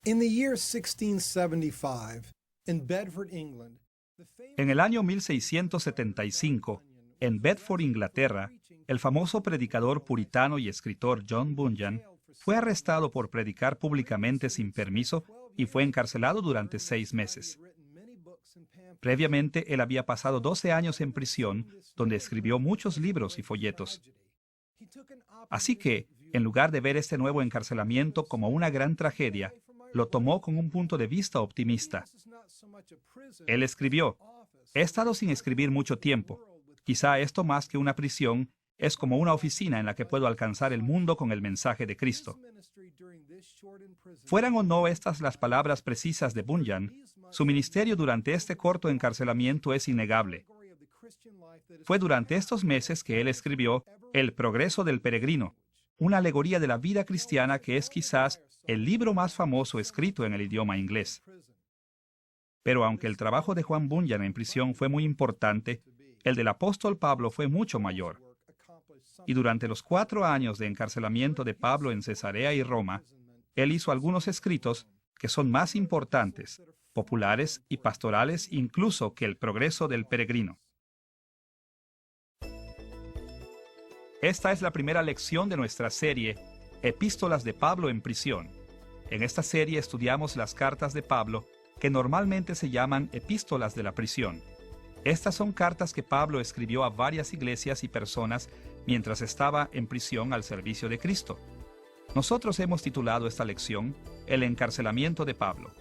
In the year 1675, in Bedford, England, En el año 1675, en Bedford, Inglaterra, el famoso predicador puritano y escritor John Bunyan fue arrestado por predicar públicamente sin permiso y fue encarcelado durante 6 meses. Previamente, él había pasado 12 años en prisión, donde escribió muchos libros y folletos. Así que, en lugar de ver este nuevo encarcelamiento como una gran tragedia, lo tomó con un punto de vista optimista. Él escribió: «He estado sin escribir mucho tiempo. Quizá esto, más que una prisión, es como una oficina en la que puedo alcanzar el mundo con el mensaje de Cristo». Fueran o no estas las palabras precisas de Bunyan, su ministerio durante este corto encarcelamiento es innegable. Fue durante estos meses que él escribió El progreso del peregrino, una alegoría de la vida cristiana que es quizás el libro más famoso escrito en el idioma inglés. Pero aunque el trabajo de Juan Bunyan en prisión fue muy importante, el del apóstol Pablo fue mucho mayor. Y durante los 4 años de encarcelamiento de Pablo en Cesarea y Roma, él hizo algunos escritos que son más importantes, populares y pastorales incluso que el progreso del peregrino. Esta es la primera lección de nuestra serie, Epístolas de Pablo en prisión. En esta serie estudiamos las cartas de Pablo, que normalmente se llaman epístolas de la prisión. Estas son cartas que Pablo escribió a varias iglesias y personas mientras estaba en prisión al servicio de Cristo. Nosotros hemos titulado esta lección El encarcelamiento de Pablo.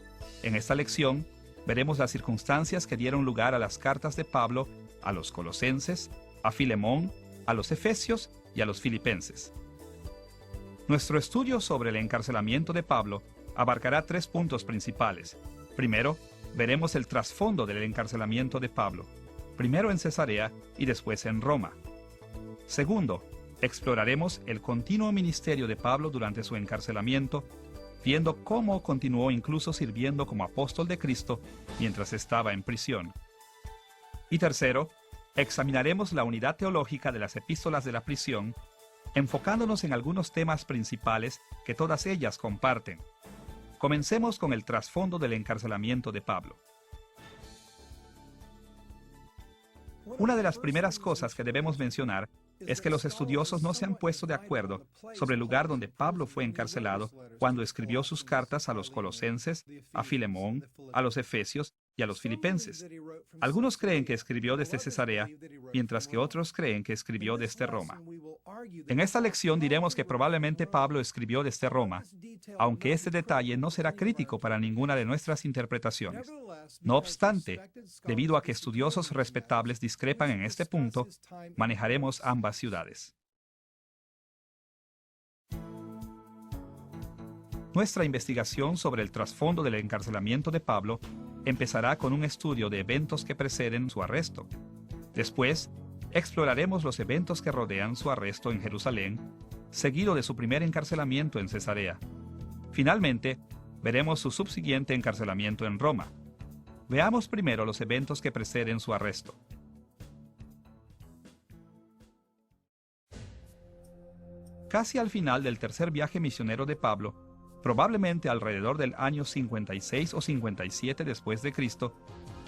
En esta lección veremos las circunstancias que dieron lugar a las cartas de Pablo a los Colosenses, a Filemón, a los Efesios y a los Filipenses. Nuestro estudio sobre el encarcelamiento de Pablo abarcará 3 puntos principales. Primero, veremos el trasfondo del encarcelamiento de Pablo, primero en Cesarea y después en Roma. Segundo, exploraremos el continuo ministerio de Pablo durante su encarcelamiento, viendo cómo continuó incluso sirviendo como apóstol de Cristo mientras estaba en prisión. Y tercero, examinaremos la unidad teológica de las epístolas de la prisión, enfocándonos en algunos temas principales que todas ellas comparten. Comencemos con el trasfondo del encarcelamiento de Pablo. Una de las primeras cosas que debemos mencionar es que los estudiosos no se han puesto de acuerdo sobre el lugar donde Pablo fue encarcelado cuando escribió sus cartas a los Colosenses, a Filemón, a los Efesios y a los Filipenses. Algunos creen que escribió desde Cesarea, mientras que otros creen que escribió desde Roma. En esta lección diremos que probablemente Pablo escribió desde Roma, aunque este detalle no será crítico para ninguna de nuestras interpretaciones. No obstante, debido a que estudiosos respetables discrepan en este punto, manejaremos ambas ciudades. Nuestra investigación sobre el trasfondo del encarcelamiento de Pablo empezará con un estudio de eventos que preceden su arresto. Después, exploraremos los eventos que rodean su arresto en Jerusalén, seguido de su primer encarcelamiento en Cesarea. Finalmente, veremos su subsiguiente encarcelamiento en Roma. Veamos primero los eventos que preceden su arresto. Casi al final del tercer viaje misionero de Pablo, probablemente alrededor del año 56 o 57 después de Cristo,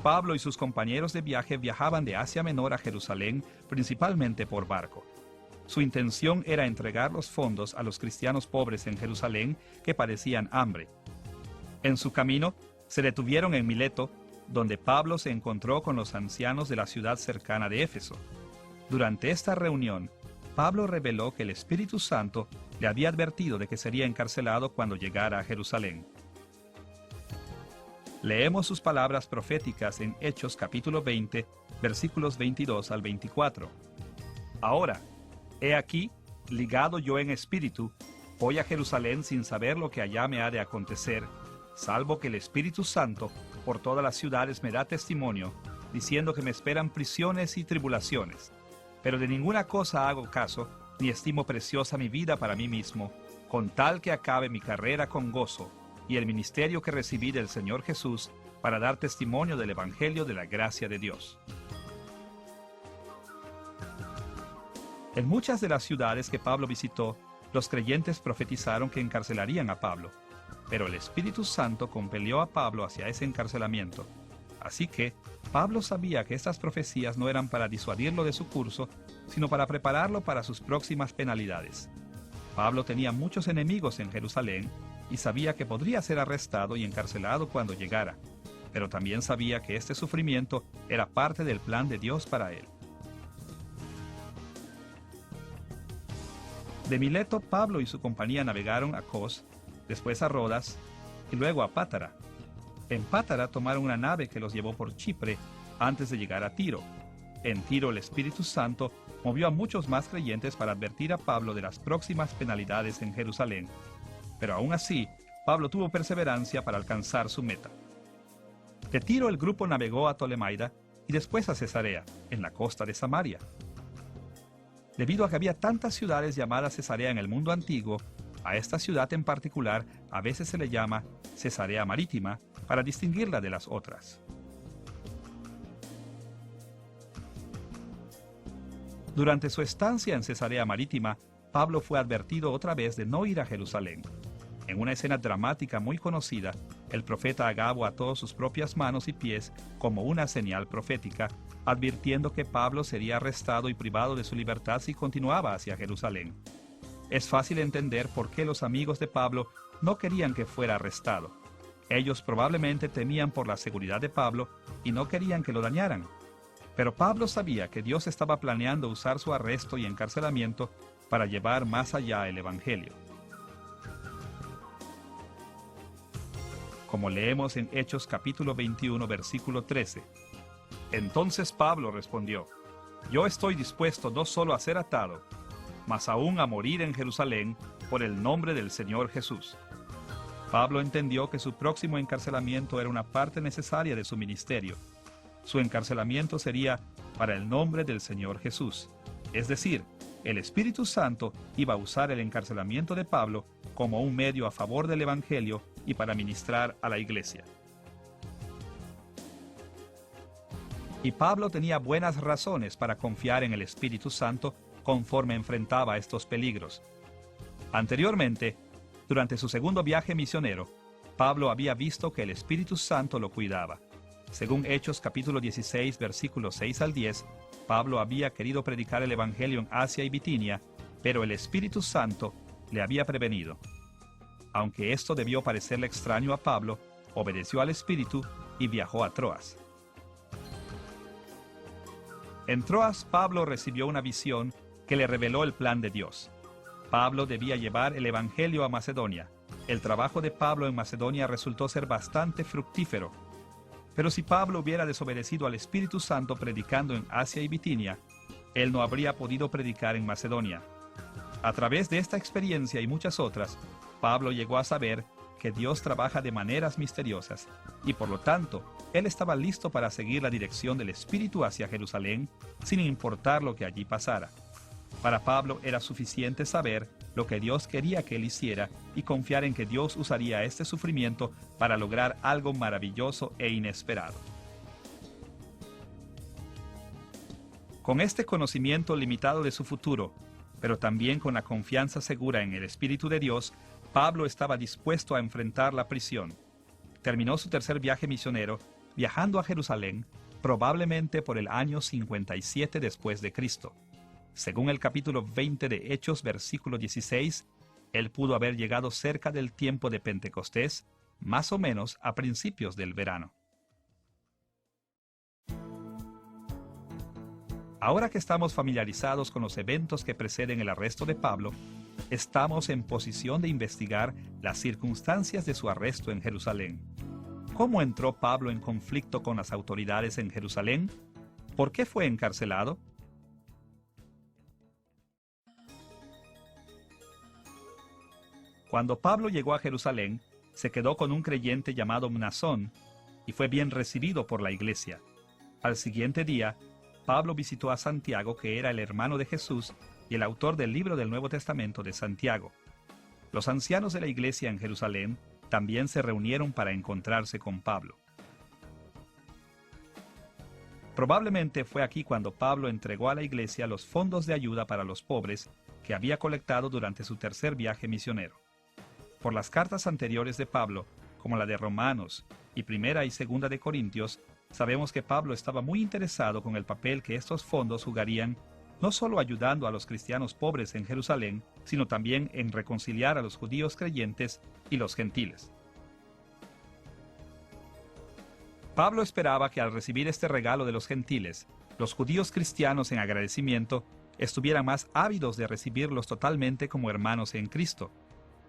Pablo y sus compañeros de viaje viajaban de Asia Menor a Jerusalén, principalmente por barco. Su intención era entregar los fondos a los cristianos pobres en Jerusalén que padecían hambre. En su camino, se detuvieron en Mileto, donde Pablo se encontró con los ancianos de la ciudad cercana de Éfeso. Durante esta reunión, Pablo reveló que el Espíritu Santo le había advertido de que sería encarcelado cuando llegara a Jerusalén. Leemos sus palabras proféticas en Hechos capítulo 20, versículos 22 al 24. Ahora, he aquí, ligado yo en espíritu, voy a Jerusalén sin saber lo que allá me ha de acontecer, salvo que el Espíritu Santo por todas las ciudades me da testimonio, diciendo que me esperan prisiones y tribulaciones. Pero de ninguna cosa hago caso, ni estimo preciosa mi vida para mí mismo, con tal que acabe mi carrera con gozo, y el ministerio que recibí del Señor Jesús, para dar testimonio del Evangelio de la gracia de Dios. En muchas de las ciudades que Pablo visitó, los creyentes profetizaron que encarcelarían a Pablo. pero el Espíritu Santo compelió a Pablo hacia ese encarcelamiento. Así que Pablo sabía que estas profecías no eran para disuadirlo de su curso, sino para prepararlo para sus próximas penalidades. Pablo tenía muchos enemigos en Jerusalén y sabía que podría ser arrestado y encarcelado cuando llegara, pero también sabía que este sufrimiento era parte del plan de Dios para él. De Mileto, Pablo y su compañía navegaron a Cos, después a Rodas y luego a Pátara. En Pátara tomaron una nave que los llevó por Chipre antes de llegar a Tiro. En Tiro el Espíritu Santo movió a muchos más creyentes para advertir a Pablo de las próximas penalidades en Jerusalén. Pero aún así, Pablo tuvo perseverancia para alcanzar su meta. De Tiro el grupo navegó a Tolemaida y después a Cesarea, en la costa de Samaria. Debido a que había tantas ciudades llamadas Cesarea en el mundo antiguo, a esta ciudad en particular a veces se le llama Cesarea Marítima para distinguirla de las otras. Durante su estancia en Cesarea Marítima, Pablo fue advertido otra vez de no ir a Jerusalén. En una escena dramática muy conocida, el profeta Agabo ató sus propias manos y pies como una señal profética, advirtiendo que Pablo sería arrestado y privado de su libertad si continuaba hacia Jerusalén. Es fácil entender por qué los amigos de Pablo no querían que fuera arrestado. Ellos probablemente temían por la seguridad de Pablo y no querían que lo dañaran. Pero Pablo sabía que Dios estaba planeando usar su arresto y encarcelamiento para llevar más allá el Evangelio. Como leemos en Hechos capítulo 21, versículo 13. Entonces Pablo respondió: Yo estoy dispuesto no solo a ser atado, mas aún a morir en Jerusalén por el nombre del Señor Jesús. Pablo entendió que su próximo encarcelamiento era una parte necesaria de su ministerio. Su encarcelamiento sería para el nombre del Señor Jesús. Es decir, el Espíritu Santo iba a usar el encarcelamiento de Pablo como un medio a favor del Evangelio y para ministrar a la iglesia. Y Pablo tenía buenas razones para confiar en el Espíritu Santo conforme enfrentaba estos peligros. Anteriormente, durante su segundo viaje misionero, Pablo había visto que el Espíritu Santo lo cuidaba. Según Hechos capítulo 16, versículos 6 al 10, Pablo había querido predicar el Evangelio en Asia y Bitinia, pero el Espíritu Santo le había prevenido. Aunque esto debió parecerle extraño a Pablo, obedeció al Espíritu y viajó a Troas. En Troas, Pablo recibió una visión que le reveló el plan de Dios. Pablo debía llevar el Evangelio a Macedonia. El trabajo de Pablo en Macedonia resultó ser bastante fructífero. Pero si Pablo hubiera desobedecido al Espíritu Santo predicando en Asia y Bitinia, él no habría podido predicar en Macedonia. A través de esta experiencia y muchas otras, Pablo llegó a saber que Dios trabaja de maneras misteriosas, y por lo tanto, él estaba listo para seguir la dirección del Espíritu hacia Jerusalén, sin importar lo que allí pasara. Para Pablo era suficiente saber lo que Dios quería que él hiciera y confiar en que Dios usaría este sufrimiento para lograr algo maravilloso e inesperado. Con este conocimiento limitado de su futuro, pero también con la confianza segura en el Espíritu de Dios, Pablo estaba dispuesto a enfrentar la prisión. Terminó su tercer viaje misionero viajando a Jerusalén, probablemente por el año 57 después de Cristo. Según el capítulo 20 de Hechos, versículo 16, él pudo haber llegado cerca del tiempo de Pentecostés, más o menos a principios del verano. Ahora que estamos familiarizados con los eventos que preceden el arresto de Pablo, estamos en posición de investigar las circunstancias de su arresto en Jerusalén. ¿Cómo entró Pablo en conflicto con las autoridades en Jerusalén? ¿Por qué fue encarcelado? Cuando Pablo llegó a Jerusalén, se quedó con un creyente llamado Mnasón y fue bien recibido por la iglesia. Al siguiente día, Pablo visitó a Santiago, que era el hermano de Jesús y el autor del libro del Nuevo Testamento de Santiago. Los ancianos de la iglesia en Jerusalén también se reunieron para encontrarse con Pablo. Probablemente fue aquí cuando Pablo entregó a la iglesia los fondos de ayuda para los pobres que había colectado durante su tercer viaje misionero. Por las cartas anteriores de Pablo, como la de Romanos y Primera y Segunda de Corintios, sabemos que Pablo estaba muy interesado con el papel que estos fondos jugarían, no solo ayudando a los cristianos pobres en Jerusalén, sino también en reconciliar a los judíos creyentes y los gentiles. Pablo esperaba que al recibir este regalo de los gentiles, los judíos cristianos en agradecimiento estuvieran más ávidos de recibirlos totalmente como hermanos en Cristo.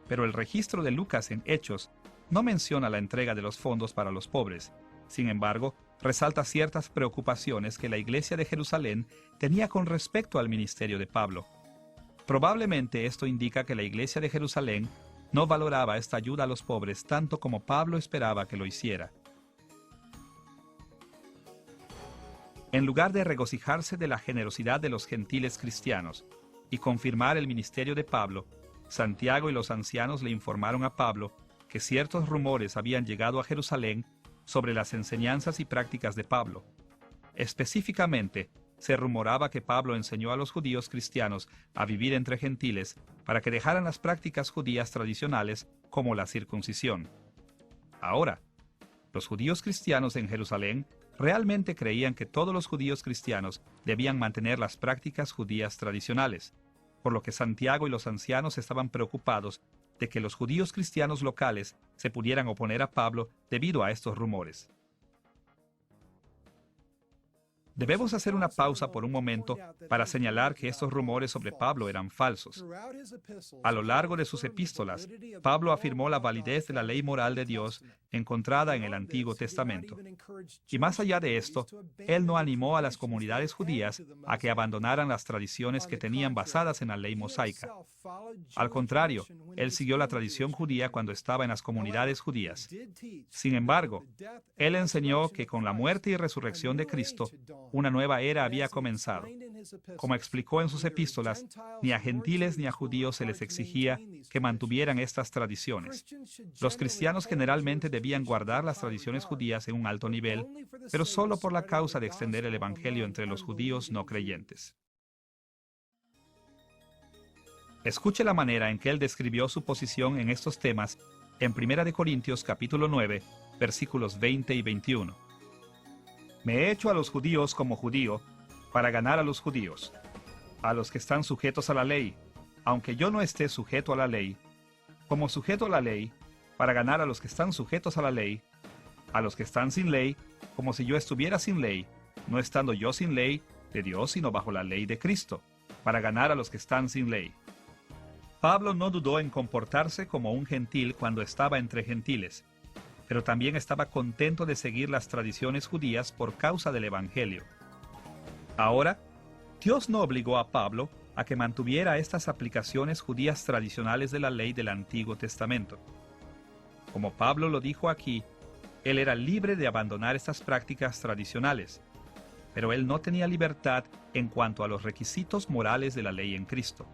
Pero el registro de Lucas en Hechos no menciona la entrega de los fondos para los pobres. Sin embargo, resalta ciertas preocupaciones que la iglesia de Jerusalén tenía con respecto al ministerio de Pablo. Probablemente esto indica que la iglesia de Jerusalén no valoraba esta ayuda a los pobres tanto como Pablo esperaba que lo hiciera. En lugar de regocijarse de la generosidad de los gentiles cristianos y confirmar el ministerio de Pablo, Santiago y los ancianos le informaron a Pablo que ciertos rumores habían llegado a Jerusalén sobre las enseñanzas y prácticas de Pablo. Específicamente, se rumoraba que Pablo enseñó a los judíos cristianos a vivir entre gentiles para que dejaran las prácticas judías tradicionales como la circuncisión. Ahora, los judíos cristianos en Jerusalén realmente creían que todos los judíos cristianos debían mantener las prácticas judías tradicionales, por lo que Santiago y los ancianos estaban preocupados de que los judíos cristianos locales se pudieran oponer a Pablo debido a estos rumores. Debemos hacer una pausa por un momento para señalar que estos rumores sobre Pablo eran falsos. A lo largo de sus epístolas, Pablo afirmó la validez de la ley moral de Dios encontrada en el Antiguo Testamento. Y más allá de esto, él no animó a las comunidades judías a que abandonaran las tradiciones que tenían basadas en la ley mosaica. Al contrario, él siguió la tradición judía cuando estaba en las comunidades judías. Sin embargo, él enseñó que con la muerte y resurrección de Cristo, una nueva era había comenzado. Como explicó en sus epístolas, ni a gentiles ni a judíos se les exigía que mantuvieran estas tradiciones. Los cristianos generalmente debían guardar las tradiciones judías en un alto nivel, pero solo por la causa de extender el evangelio entre los judíos no creyentes. Escuche la manera en que él describió su posición en estos temas en 1 Corintios capítulo 9, versículos 20 y 21. Me he hecho a los judíos como judío, para ganar a los judíos, a los que están sujetos a la ley, aunque yo no esté sujeto a la ley, como sujeto a la ley, para ganar a los que están sujetos a la ley, a los que están sin ley, como si yo estuviera sin ley, no estando yo sin ley de Dios, sino bajo la ley de Cristo, para ganar a los que están sin ley. Pablo no dudó en comportarse como un gentil cuando estaba entre gentiles, pero también estaba contento de seguir las tradiciones judías por causa del Evangelio. Ahora, Dios no obligó a Pablo a que mantuviera estas aplicaciones judías tradicionales de la ley del Antiguo Testamento. Como Pablo lo dijo aquí, él era libre de abandonar estas prácticas tradicionales, pero él no tenía libertad en cuanto a los requisitos morales de la ley en Cristo.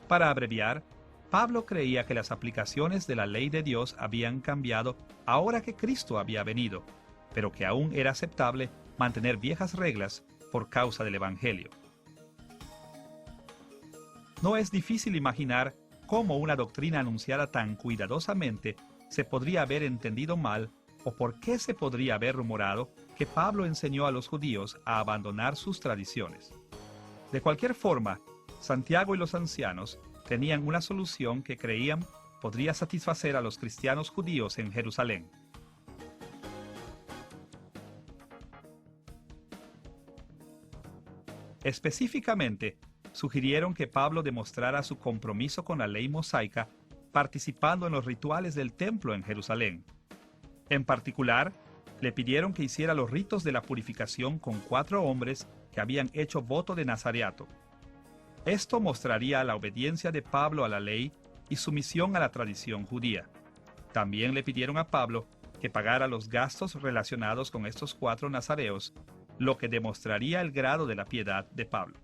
Para abreviar, Pablo creía que las aplicaciones de la ley de Dios habían cambiado ahora que Cristo había venido, pero que aún era aceptable mantener viejas reglas por causa del Evangelio. No es difícil imaginar cómo una doctrina anunciada tan cuidadosamente se podría haber entendido mal o por qué se podría haber rumorado que Pablo enseñó a los judíos a abandonar sus tradiciones. De cualquier forma, Santiago y los ancianos tenían una solución que creían podría satisfacer a los cristianos judíos en Jerusalén. Específicamente, sugirieron que Pablo demostrara su compromiso con la ley mosaica participando en los rituales del templo en Jerusalén. En particular, le pidieron que hiciera los ritos de la purificación con 4 hombres que habían hecho voto de nazareato. Esto mostraría la obediencia de Pablo a la ley y sumisión a la tradición judía. También le pidieron a Pablo que pagara los gastos relacionados con estos 4 nazareos, lo que demostraría el grado de la piedad de Pablo.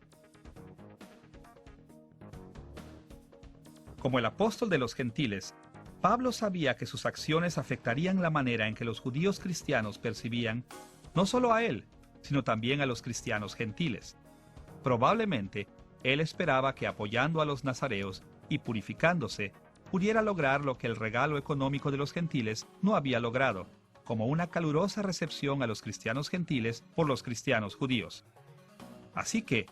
Como el apóstol de los gentiles, Pablo sabía que sus acciones afectarían la manera en que los judíos cristianos percibían no solo a él, sino también a los cristianos gentiles. Probablemente, él esperaba que apoyando a los nazareos y purificándose, pudiera lograr lo que el regalo económico de los gentiles no había logrado, como una calurosa recepción a los cristianos gentiles por los cristianos judíos. Así que,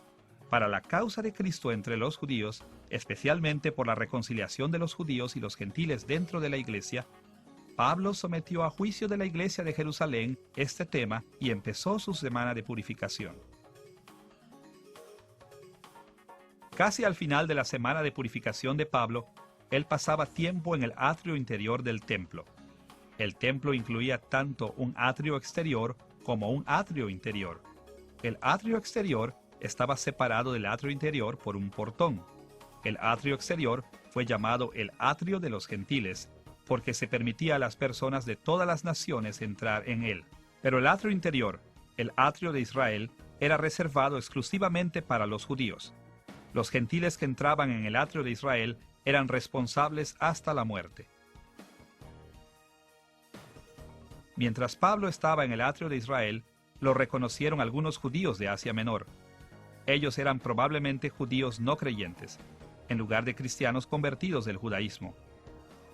para la causa de Cristo entre los judíos, especialmente por la reconciliación de los judíos y los gentiles dentro de la iglesia, Pablo sometió a juicio de la iglesia de Jerusalén este tema y empezó su semana de purificación. Casi al final de la semana de purificación de Pablo, él pasaba tiempo en el atrio interior del templo. El templo incluía tanto un atrio exterior como un atrio interior. El atrio exterior estaba separado del atrio interior por un portón. El atrio exterior fue llamado el atrio de los gentiles, porque se permitía a las personas de todas las naciones entrar en él. Pero el atrio interior, el atrio de Israel, era reservado exclusivamente para los judíos. Los gentiles que entraban en el atrio de Israel eran responsables hasta la muerte. Mientras Pablo estaba en el atrio de Israel, lo reconocieron algunos judíos de Asia Menor. Ellos eran probablemente judíos no creyentes, en lugar de cristianos convertidos del judaísmo.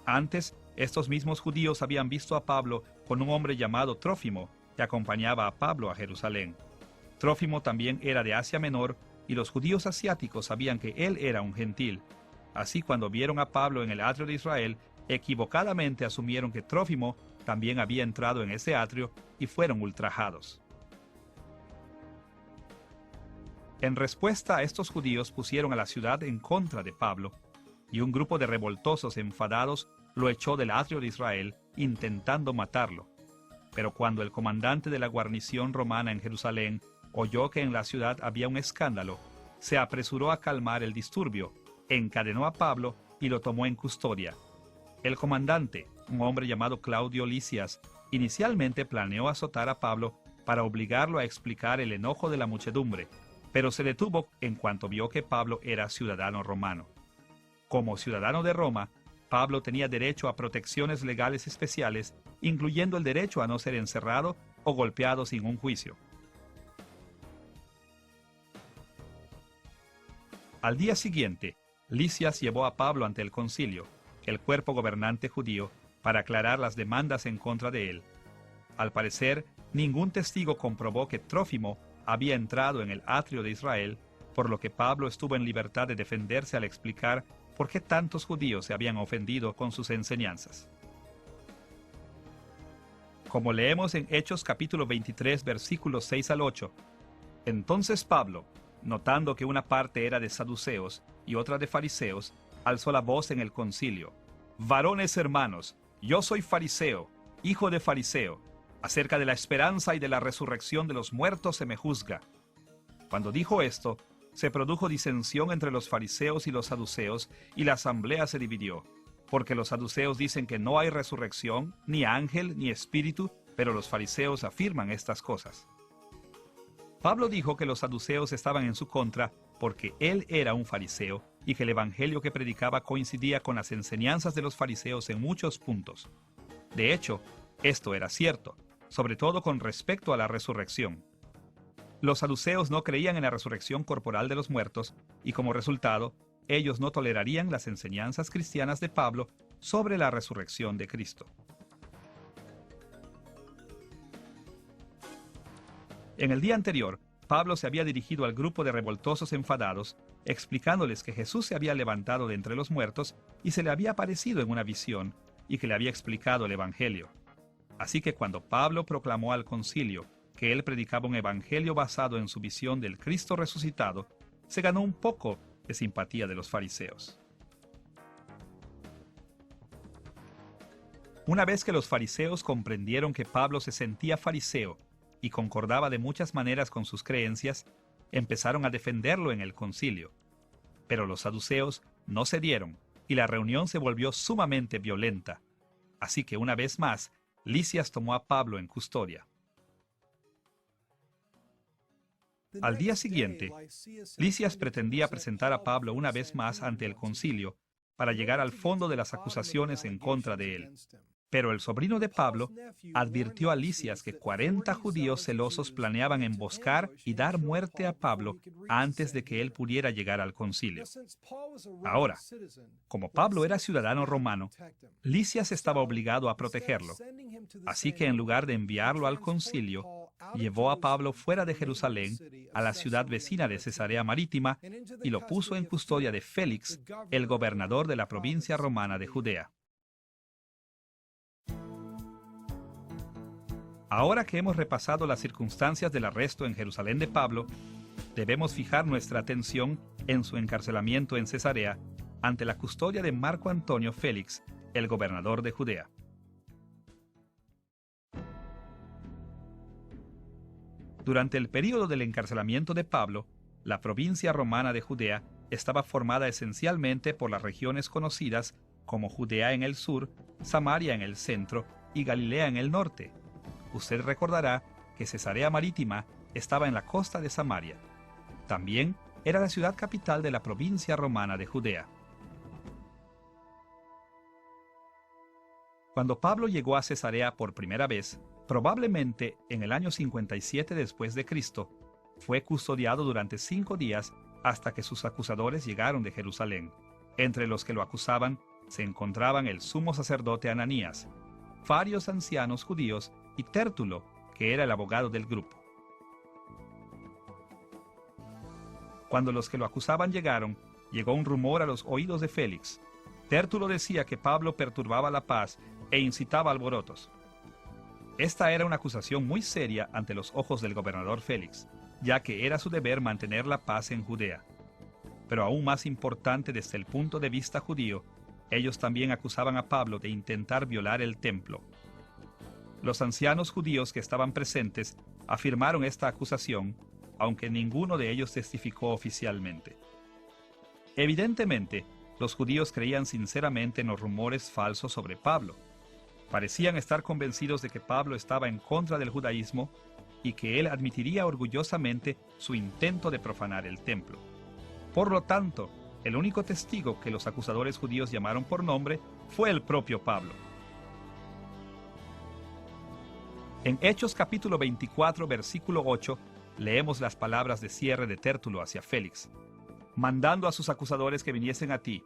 Antes, estos mismos judíos habían visto a Pablo con un hombre llamado Trófimo, que acompañaba a Pablo a Jerusalén. Trófimo también era de Asia Menor, y los judíos asiáticos sabían que él era un gentil. Así, cuando vieron a Pablo en el atrio de Israel, equivocadamente asumieron que Trófimo también había entrado en ese atrio y fueron ultrajados. En respuesta a estos judíos pusieron a la ciudad en contra de Pablo, y un grupo de revoltosos enfadados lo echó del atrio de Israel, intentando matarlo. Pero cuando el comandante de la guarnición romana en Jerusalén oyó que en la ciudad había un escándalo, se apresuró a calmar el disturbio, encadenó a Pablo y lo tomó en custodia. El comandante, un hombre llamado Claudio Lisias, inicialmente planeó azotar a Pablo para obligarlo a explicar el enojo de la muchedumbre, pero se detuvo en cuanto vio que Pablo era ciudadano romano. Como ciudadano de Roma, Pablo tenía derecho a protecciones legales especiales, incluyendo el derecho a no ser encerrado o golpeado sin un juicio. Al día siguiente, Lisias llevó a Pablo ante el concilio, el cuerpo gobernante judío, para aclarar las demandas en contra de él. Al parecer, ningún testigo comprobó que Trófimo había entrado en el atrio de Israel, por lo que Pablo estuvo en libertad de defenderse al explicar por qué tantos judíos se habían ofendido con sus enseñanzas. Como leemos en Hechos capítulo 23, versículos 6 al 8, entonces Pablo, notando que una parte era de saduceos y otra de fariseos, alzó la voz en el concilio: «Varones hermanos, yo soy fariseo, hijo de fariseo. Acerca de la esperanza y de la resurrección de los muertos se me juzga». Cuando dijo esto, se produjo disensión entre los fariseos y los saduceos, y la asamblea se dividió, porque los saduceos dicen que no hay resurrección, ni ángel, ni espíritu, pero los fariseos afirman estas cosas. Pablo dijo que los saduceos estaban en su contra porque él era un fariseo y que el evangelio que predicaba coincidía con las enseñanzas de los fariseos en muchos puntos. De hecho, esto era cierto, sobre todo con respecto a la resurrección. Los saduceos no creían en la resurrección corporal de los muertos y, como resultado, ellos no tolerarían las enseñanzas cristianas de Pablo sobre la resurrección de Cristo. En el día anterior, Pablo se había dirigido al grupo de revoltosos enfadados, explicándoles que Jesús se había levantado de entre los muertos y se le había aparecido en una visión, y que le había explicado el Evangelio. Así que cuando Pablo proclamó al concilio que él predicaba un evangelio basado en su visión del Cristo resucitado, se ganó un poco de simpatía de los fariseos. Una vez que los fariseos comprendieron que Pablo se sentía fariseo y concordaba de muchas maneras con sus creencias, empezaron a defenderlo en el concilio. Pero los saduceos no cedieron y la reunión se volvió sumamente violenta. Así que una vez más, Lisias tomó a Pablo en custodia. Al día siguiente, Lisias pretendía presentar a Pablo una vez más ante el concilio para llegar al fondo de las acusaciones en contra de él. Pero el sobrino de Pablo advirtió a Lisias que 40 judíos celosos planeaban emboscar y dar muerte a Pablo antes de que él pudiera llegar al concilio. Ahora, como Pablo era ciudadano romano, Lisias estaba obligado a protegerlo. Así que en lugar de enviarlo al concilio, llevó a Pablo fuera de Jerusalén, a la ciudad vecina de Cesarea Marítima, y lo puso en custodia de Félix, el gobernador de la provincia romana de Judea. Ahora que hemos repasado las circunstancias del arresto en Jerusalén de Pablo, debemos fijar nuestra atención en su encarcelamiento en Cesarea ante la custodia de Marco Antonio Félix, el gobernador de Judea. Durante el período del encarcelamiento de Pablo, la provincia romana de Judea estaba formada esencialmente por las regiones conocidas como Judea en el sur, Samaria en el centro y Galilea en el norte. Usted recordará que Cesarea Marítima estaba en la costa de Samaria. También era la ciudad capital de la provincia romana de Judea. Cuando Pablo llegó a Cesarea por primera vez, probablemente en el año 57 después de Cristo, fue custodiado durante 5 días hasta que sus acusadores llegaron de Jerusalén. Entre los que lo acusaban se encontraban el sumo sacerdote Ananías, varios ancianos judíos y Tértulo, que era el abogado del grupo. Cuando los que lo acusaban llegaron, llegó un rumor a los oídos de Félix. Tértulo decía que Pablo perturbaba la paz e incitaba alborotos. Esta era una acusación muy seria ante los ojos del gobernador Félix, ya que era su deber mantener la paz en Judea. Pero aún más importante desde el punto de vista judío, ellos también acusaban a Pablo de intentar violar el templo. Los ancianos judíos que estaban presentes afirmaron esta acusación, aunque ninguno de ellos testificó oficialmente. Evidentemente, los judíos creían sinceramente en los rumores falsos sobre Pablo. Parecían estar convencidos de que Pablo estaba en contra del judaísmo y que él admitiría orgullosamente su intento de profanar el templo. Por lo tanto, el único testigo que los acusadores judíos llamaron por nombre fue el propio Pablo. En Hechos capítulo 24, versículo 8, leemos las palabras de cierre de Tértulo hacia Félix, mandando a sus acusadores que viniesen a ti.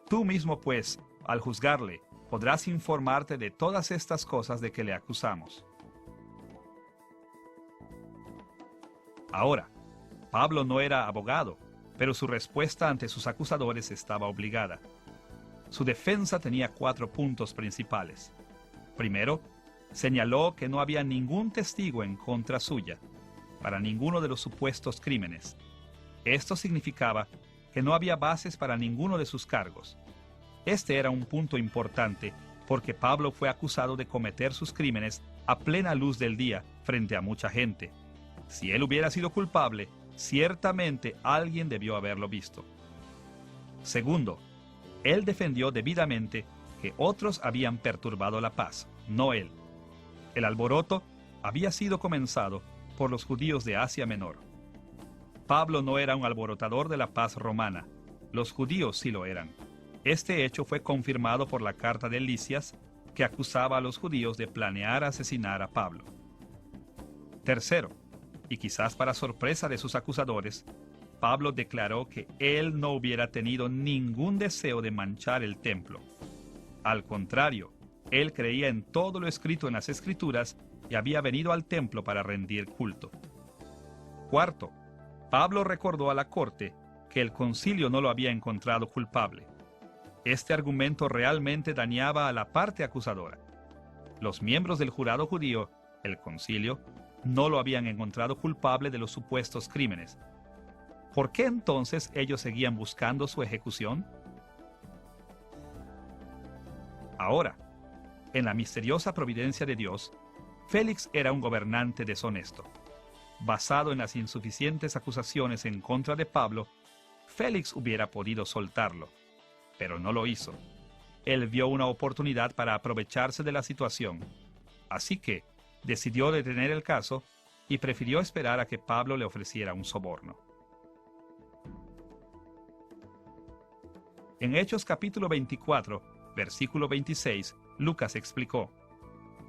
Tú mismo, pues, al juzgarle, podrás informarte de todas estas cosas de que le acusamos. Ahora, Pablo no era abogado, pero su respuesta ante sus acusadores estaba obligada. Su defensa tenía 4 puntos principales. Primero, señaló que no había ningún testigo en contra suya, para ninguno de los supuestos crímenes. Esto significaba que no había bases para ninguno de sus cargos. Este era un punto importante porque Pablo fue acusado de cometer sus crímenes a plena luz del día frente a mucha gente. Si él hubiera sido culpable, ciertamente alguien debió haberlo visto. Segundo, él defendió debidamente que otros habían perturbado la paz, no él. El alboroto había sido comenzado por los judíos de Asia Menor. Pablo no era un alborotador de la paz romana, los judíos sí lo eran. Este hecho fue confirmado por la carta de Lisias, que acusaba a los judíos de planear asesinar a Pablo. Tercero, y quizás para sorpresa de sus acusadores, Pablo declaró que él no hubiera tenido ningún deseo de manchar el templo. Al contrario, él creía en todo lo escrito en las Escrituras y había venido al templo para rendir culto. Cuarto, Pablo recordó a la corte que el concilio no lo había encontrado culpable. Este argumento realmente dañaba a la parte acusadora. Los miembros del jurado judío, el concilio, no lo habían encontrado culpable de los supuestos crímenes. ¿Por qué entonces ellos seguían buscando su ejecución? Ahora, en la misteriosa providencia de Dios, Félix era un gobernante deshonesto. Basado en las insuficientes acusaciones en contra de Pablo, Félix hubiera podido soltarlo, pero no lo hizo. Él vio una oportunidad para aprovecharse de la situación, así que decidió detener el caso y prefirió esperar a que Pablo le ofreciera un soborno. En Hechos capítulo 24, versículo 26, Lucas explicó: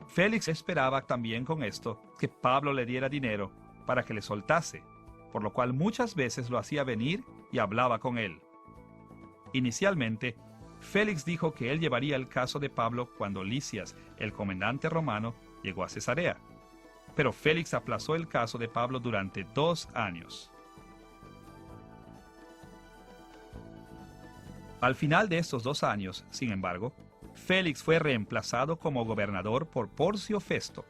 Félix esperaba también con esto que Pablo le diera dinero para que le soltase, por lo cual muchas veces lo hacía venir y hablaba con él. Inicialmente, Félix dijo que él llevaría el caso de Pablo cuando Lisias, el comandante romano, llegó a Cesarea. Pero Félix aplazó el caso de Pablo durante 2 años. Al final de estos 2 años, sin embargo, Félix fue reemplazado como gobernador por Porcio Festo.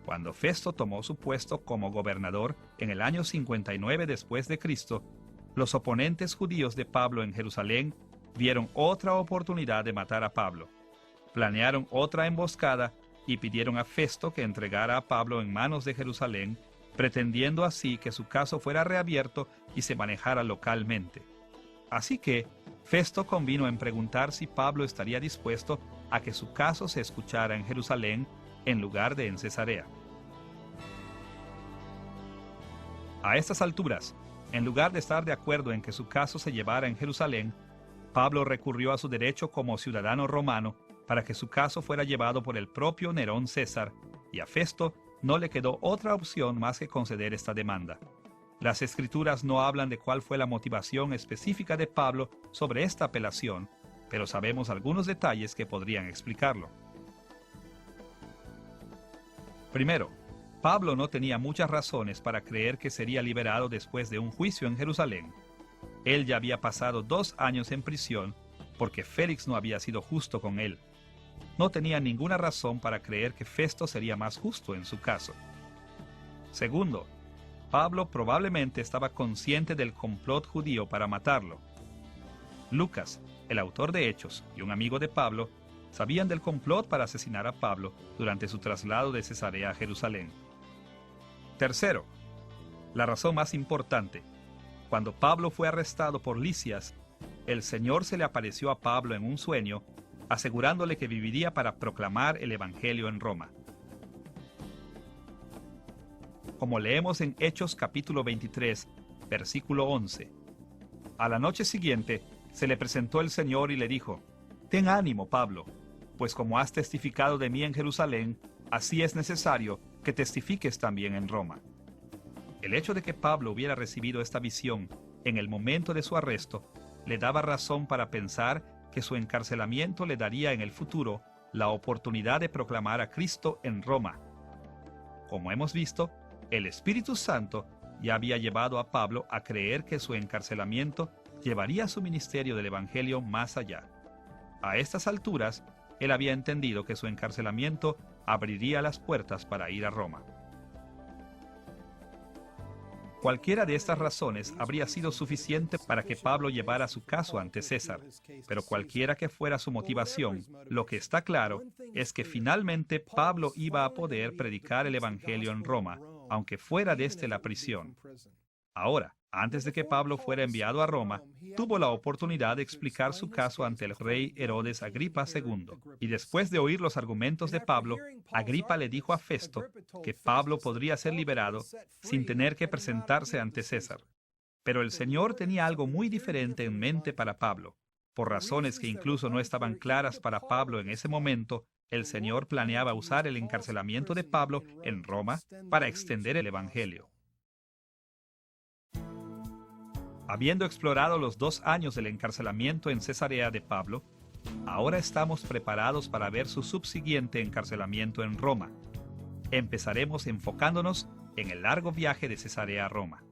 Cuando Festo tomó su puesto como gobernador en el año 59 después de Cristo, los oponentes judíos de Pablo en Jerusalén vieron otra oportunidad de matar a Pablo. Planearon otra emboscada y pidieron a Festo que entregara a Pablo en manos de Jerusalén, pretendiendo así que su caso fuera reabierto y se manejara localmente. Así que Festo convino en preguntar si Pablo estaría dispuesto a que su caso se escuchara en Jerusalén en lugar de en Cesarea. A estas alturas, en lugar de estar de acuerdo en que su caso se llevara en Jerusalén, Pablo recurrió a su derecho como ciudadano romano para que su caso fuera llevado por el propio Nerón César, y a Festo no le quedó otra opción más que conceder esta demanda. Las Escrituras no hablan de cuál fue la motivación específica de Pablo sobre esta apelación, pero sabemos algunos detalles que podrían explicarlo. Primero, Pablo no tenía muchas razones para creer que sería liberado después de un juicio en Jerusalén. Él ya había pasado 2 años en prisión porque Félix no había sido justo con él. No tenía ninguna razón para creer que Festo sería más justo en su caso. Segundo, Pablo probablemente estaba consciente del complot judío para matarlo. Lucas, el autor de Hechos y un amigo de Pablo, sabían del complot para asesinar a Pablo durante su traslado de Cesarea a Jerusalén. Tercero, la razón más importante: cuando Pablo fue arrestado por Lisias, el Señor se le apareció a Pablo en un sueño, asegurándole que viviría para proclamar el Evangelio en Roma. Como leemos en Hechos capítulo 23, versículo 11. A la noche siguiente se le presentó el Señor y le dijo: «Ten ánimo, Pablo, pues como has testificado de mí en Jerusalén, así es necesario que testifiques también en Roma». El hecho de que Pablo hubiera recibido esta visión en el momento de su arresto le daba razón para pensar que su encarcelamiento le daría en el futuro la oportunidad de proclamar a Cristo en Roma. Como hemos visto, el Espíritu Santo ya había llevado a Pablo a creer que su encarcelamiento llevaría su ministerio del Evangelio más allá. A estas alturas, él había entendido que su encarcelamiento abriría las puertas para ir a Roma. Cualquiera de estas razones habría sido suficiente para que Pablo llevara su caso ante César, pero cualquiera que fuera su motivación, lo que está claro es que finalmente Pablo iba a poder predicar el Evangelio en Roma, aunque fuera desde la prisión. Ahora, antes de que Pablo fuera enviado a Roma, tuvo la oportunidad de explicar su caso ante el rey Herodes Agripa II, y después de oír los argumentos de Pablo, Agripa le dijo a Festo que Pablo podría ser liberado sin tener que presentarse ante César. Pero el Señor tenía algo muy diferente en mente para Pablo. Por razones que incluso no estaban claras para Pablo en ese momento, el Señor planeaba usar el encarcelamiento de Pablo en Roma para extender el Evangelio. Habiendo explorado los 2 años del encarcelamiento en Cesarea de Pablo, ahora estamos preparados para ver su subsiguiente encarcelamiento en Roma. Empezaremos enfocándonos en el largo viaje de Cesarea a Roma.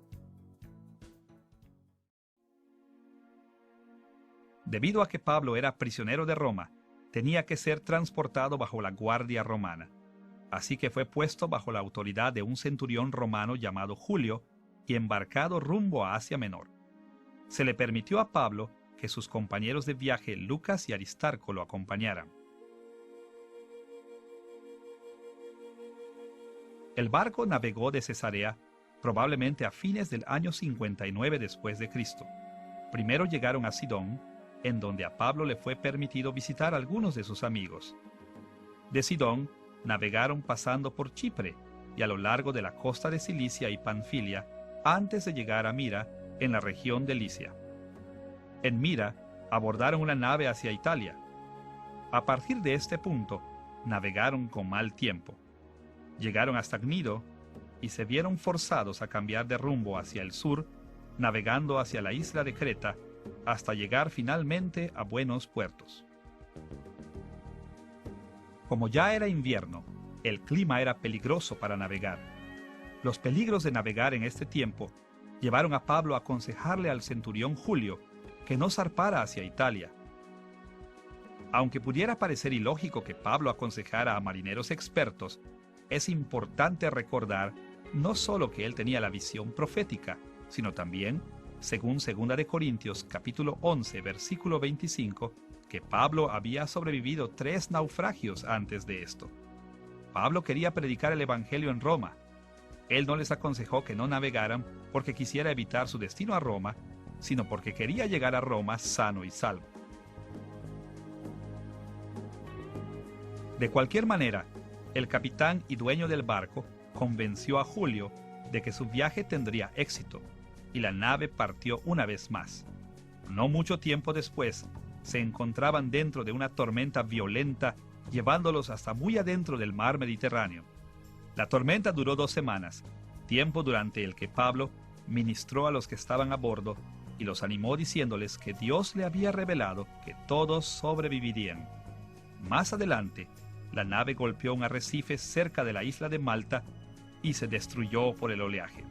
Debido a que Pablo era prisionero de Roma, tenía que ser transportado bajo la guardia romana. Así que fue puesto bajo la autoridad de un centurión romano llamado Julio y embarcado rumbo a Asia Menor. Se le permitió a Pablo que sus compañeros de viaje Lucas y Aristarco lo acompañaran. El barco navegó de Cesarea probablemente a fines del año 59 después de Cristo. Primero llegaron a Sidón, en donde a Pablo le fue permitido visitar a algunos de sus amigos. De Sidón navegaron pasando por Chipre y a lo largo de la costa de Cilicia y Panfilia antes de llegar a Mira, en la región de Licia. En Mira, abordaron una nave hacia Italia. A partir de este punto, navegaron con mal tiempo. Llegaron hasta Gnido y se vieron forzados a cambiar de rumbo hacia el sur, navegando hacia la isla de Creta, hasta llegar finalmente a buenos puertos. Como ya era invierno, el clima era peligroso para navegar. Los peligros de navegar en este tiempo llevaron a Pablo a aconsejarle al centurión Julio que no zarpara hacia Italia. Aunque pudiera parecer ilógico que Pablo aconsejara a marineros expertos, es importante recordar no solo que él tenía la visión profética, sino también, según 2 de Corintios capítulo 11, versículo 25, que Pablo había sobrevivido 3 naufragios antes de esto. Pablo quería predicar el evangelio en Roma. Él no les aconsejó que no navegaran porque quisiera evitar su destino a Roma, sino porque quería llegar a Roma sano y salvo. De cualquier manera, el capitán y dueño del barco convenció a Julio de que su viaje tendría éxito, y la nave partió una vez más. No mucho tiempo después, se encontraban dentro de una tormenta violenta, llevándolos hasta muy adentro del mar Mediterráneo. La tormenta duró 2 semanas, tiempo durante el que Pablo ministró a los que estaban a bordo y los animó diciéndoles que Dios le había revelado que todos sobrevivirían. Más adelante, la nave golpeó un arrecife cerca de la isla de Malta y se destruyó por el oleaje.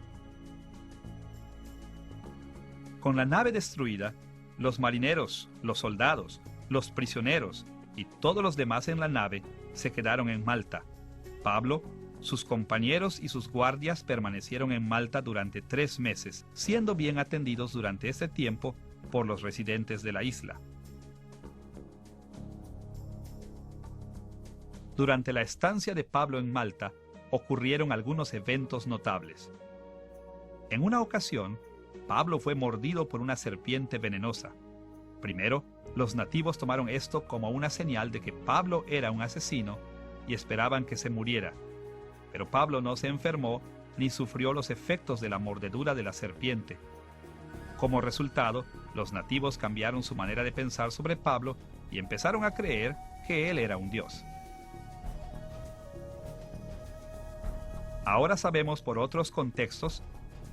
Con la nave destruida, los marineros, los soldados, los prisioneros y todos los demás en la nave se quedaron en Malta. Pablo, sus compañeros y sus guardias permanecieron en Malta durante 3 meses, siendo bien atendidos durante este tiempo por los residentes de la isla. Durante la estancia de Pablo en Malta, ocurrieron algunos eventos notables. En una ocasión, Pablo fue mordido por una serpiente venenosa. Primero, los nativos tomaron esto como una señal de que Pablo era un asesino y esperaban que se muriera. Pero Pablo no se enfermó ni sufrió los efectos de la mordedura de la serpiente. Como resultado, los nativos cambiaron su manera de pensar sobre Pablo y empezaron a creer que él era un dios. Ahora sabemos por otros contextos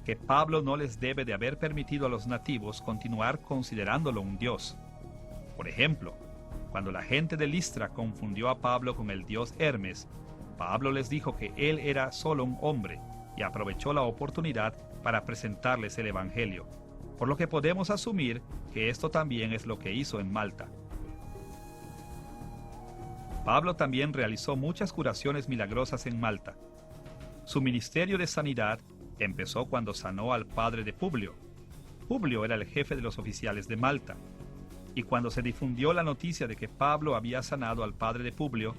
que Pablo no les debe de haber permitido a los nativos continuar considerándolo un dios. Por ejemplo, cuando la gente de Listra confundió a Pablo con el dios Hermes, Pablo les dijo que él era solo un hombre y aprovechó la oportunidad para presentarles el evangelio, por lo que podemos asumir que esto también es lo que hizo en Malta. Pablo también realizó muchas curaciones milagrosas en Malta. Su ministerio de sanidad empezó cuando sanó al padre de Publio. Publio era el jefe de los oficiales de Malta. Y cuando se difundió la noticia de que Pablo había sanado al padre de Publio,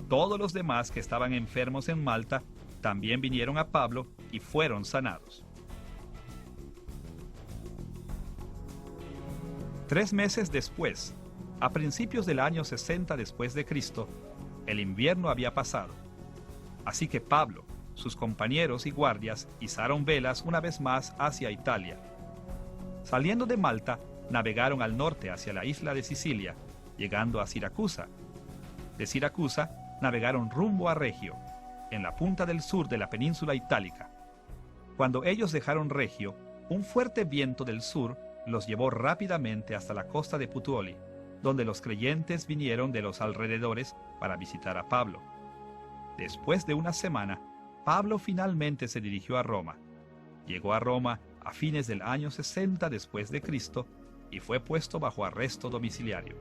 todos los demás que estaban enfermos en Malta también vinieron a Pablo y fueron sanados. 3 meses después, a principios del año 60 después de Cristo, el invierno había pasado. Así que Pablo, sus compañeros y guardias izaron velas una vez más hacia Italia. Saliendo de Malta, navegaron al norte hacia la isla de Sicilia, llegando a Siracusa. De Siracusa, navegaron rumbo a Regio, en la punta del sur de la península itálica. Cuando ellos dejaron Regio, un fuerte viento del sur los llevó rápidamente hasta la costa de Putuoli, donde los creyentes vinieron de los alrededores para visitar a Pablo. Después de una semana, Pablo finalmente se dirigió a Roma. Llegó a Roma a fines del año 60 después de Cristo y fue puesto bajo arresto domiciliario.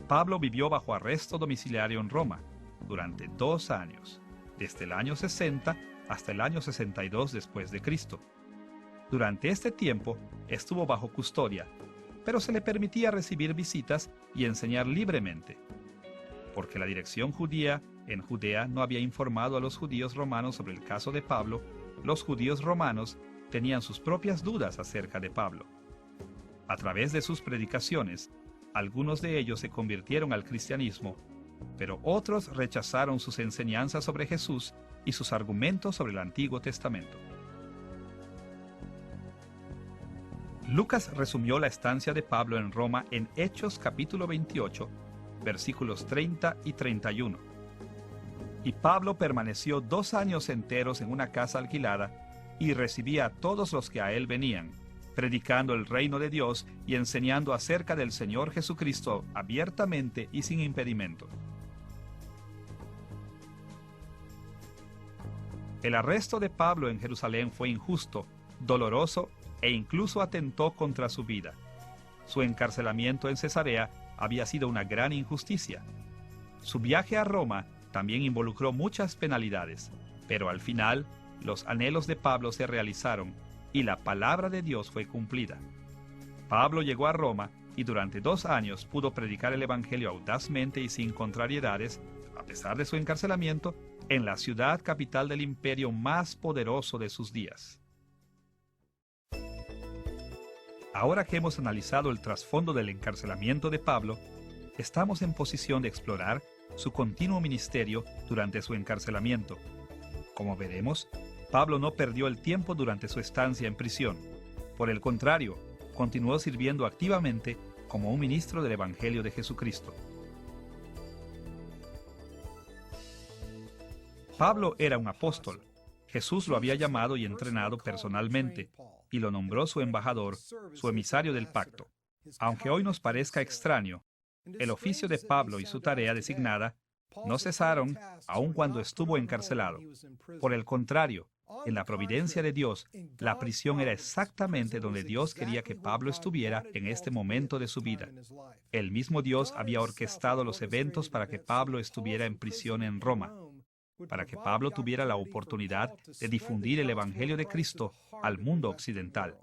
Pablo vivió bajo arresto domiciliario en Roma durante 2 años, desde el año 60 hasta el año 62 después de Cristo. Durante este tiempo estuvo bajo custodia, pero se le permitía recibir visitas y enseñar libremente. Porque la dirección judía en Judea no había informado a los judíos romanos sobre el caso de Pablo, los judíos romanos tenían sus propias dudas acerca de Pablo. A través de sus predicaciones, algunos de ellos se convirtieron al cristianismo, pero otros rechazaron sus enseñanzas sobre Jesús y sus argumentos sobre el Antiguo Testamento. Lucas resumió la estancia de Pablo en Roma en Hechos capítulo 28, versículos 30 y 31. Y Pablo permaneció 2 años enteros en una casa alquilada y recibía a todos los que a él venían, predicando el reino de Dios y enseñando acerca del Señor Jesucristo abiertamente y sin impedimento. El arresto de Pablo en Jerusalén fue injusto, doloroso e incluso atentó contra su vida. Su encarcelamiento en Cesarea había sido una gran injusticia. Su viaje a Roma también involucró muchas penalidades, pero al final los anhelos de Pablo se realizaron y la palabra de Dios fue cumplida. Pablo llegó a Roma y durante 2 años pudo predicar el Evangelio audazmente y sin contrariedades, a pesar de su encarcelamiento, en la ciudad capital del imperio más poderoso de sus días. Ahora que hemos analizado el trasfondo del encarcelamiento de Pablo, estamos en posición de explorar su continuo ministerio durante su encarcelamiento. Como veremos, Pablo no perdió el tiempo durante su estancia en prisión. Por el contrario, continuó sirviendo activamente como un ministro del Evangelio de Jesucristo. Pablo era un apóstol. Jesús lo había llamado y entrenado personalmente, y lo nombró su embajador, su emisario del pacto. Aunque hoy nos parezca extraño, el oficio de Pablo y su tarea designada no cesaron aun cuando estuvo encarcelado. Por el contrario, en la providencia de Dios, la prisión era exactamente donde Dios quería que Pablo estuviera en este momento de su vida. El mismo Dios había orquestado los eventos para que Pablo estuviera en prisión en Roma, para que Pablo tuviera la oportunidad de difundir el Evangelio de Cristo al mundo occidental.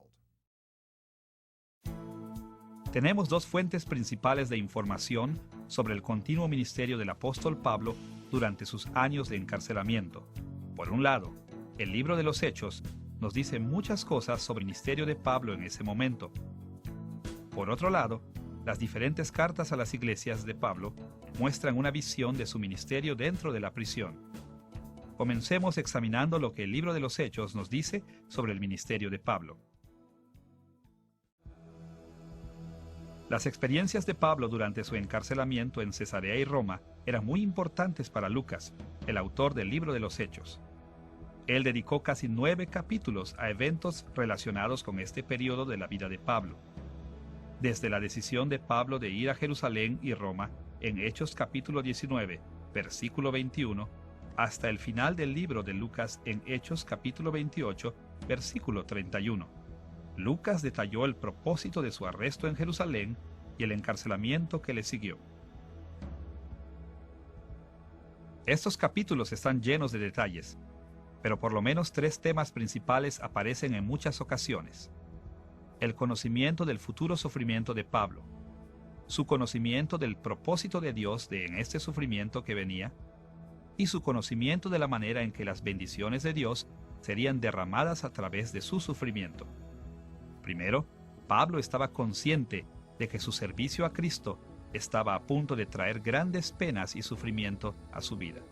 Tenemos 2 fuentes principales de información sobre el continuo ministerio del apóstol Pablo durante sus años de encarcelamiento. Por un lado, el libro de los Hechos nos dice muchas cosas sobre el ministerio de Pablo en ese momento. Por otro lado, las diferentes cartas a las iglesias de Pablo muestran una visión de su ministerio dentro de la prisión. Comencemos examinando lo que el libro de los Hechos nos dice sobre el ministerio de Pablo. Las experiencias de Pablo durante su encarcelamiento en Cesarea y Roma eran muy importantes para Lucas, el autor del libro de los Hechos. Él dedicó casi 9 capítulos a eventos relacionados con este periodo de la vida de Pablo. Desde la decisión de Pablo de ir a Jerusalén y Roma, en Hechos capítulo 19, versículo 21, hasta el final del libro de Lucas en Hechos capítulo 28, versículo 31. Lucas detalló el propósito de su arresto en Jerusalén y el encarcelamiento que le siguió. Estos capítulos están llenos de detalles, pero por lo menos 3 temas principales aparecen en muchas ocasiones. El conocimiento del futuro sufrimiento de Pablo, su conocimiento del propósito de Dios en este sufrimiento que venía, y su conocimiento de la manera en que las bendiciones de Dios serían derramadas a través de su sufrimiento. Primero, Pablo estaba consciente de que su servicio a Cristo estaba a punto de traer grandes penas y sufrimiento a su vida.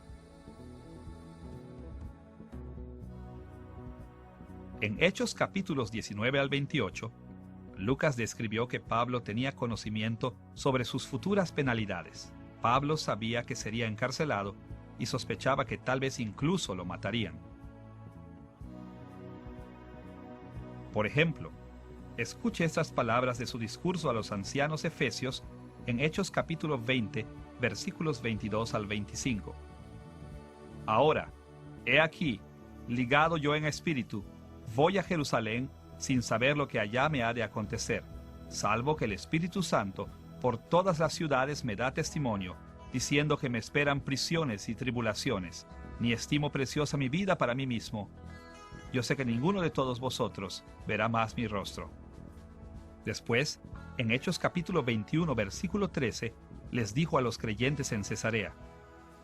En Hechos capítulos 19 al 28, Lucas describió que Pablo tenía conocimiento sobre sus futuras penalidades. Pablo sabía que sería encarcelado y sospechaba que tal vez incluso lo matarían. Por ejemplo, escuche estas palabras de su discurso a los ancianos efesios en Hechos capítulo 20, versículos 22 al 25. Ahora, he aquí, ligado yo en espíritu, voy a Jerusalén sin saber lo que allá me ha de acontecer, salvo que el Espíritu Santo por todas las ciudades me da testimonio, diciendo que me esperan prisiones y tribulaciones, ni estimo preciosa mi vida para mí mismo. Yo sé que ninguno de todos vosotros verá más mi rostro. Después, en Hechos capítulo 21, versículo 13, les dijo a los creyentes en Cesarea: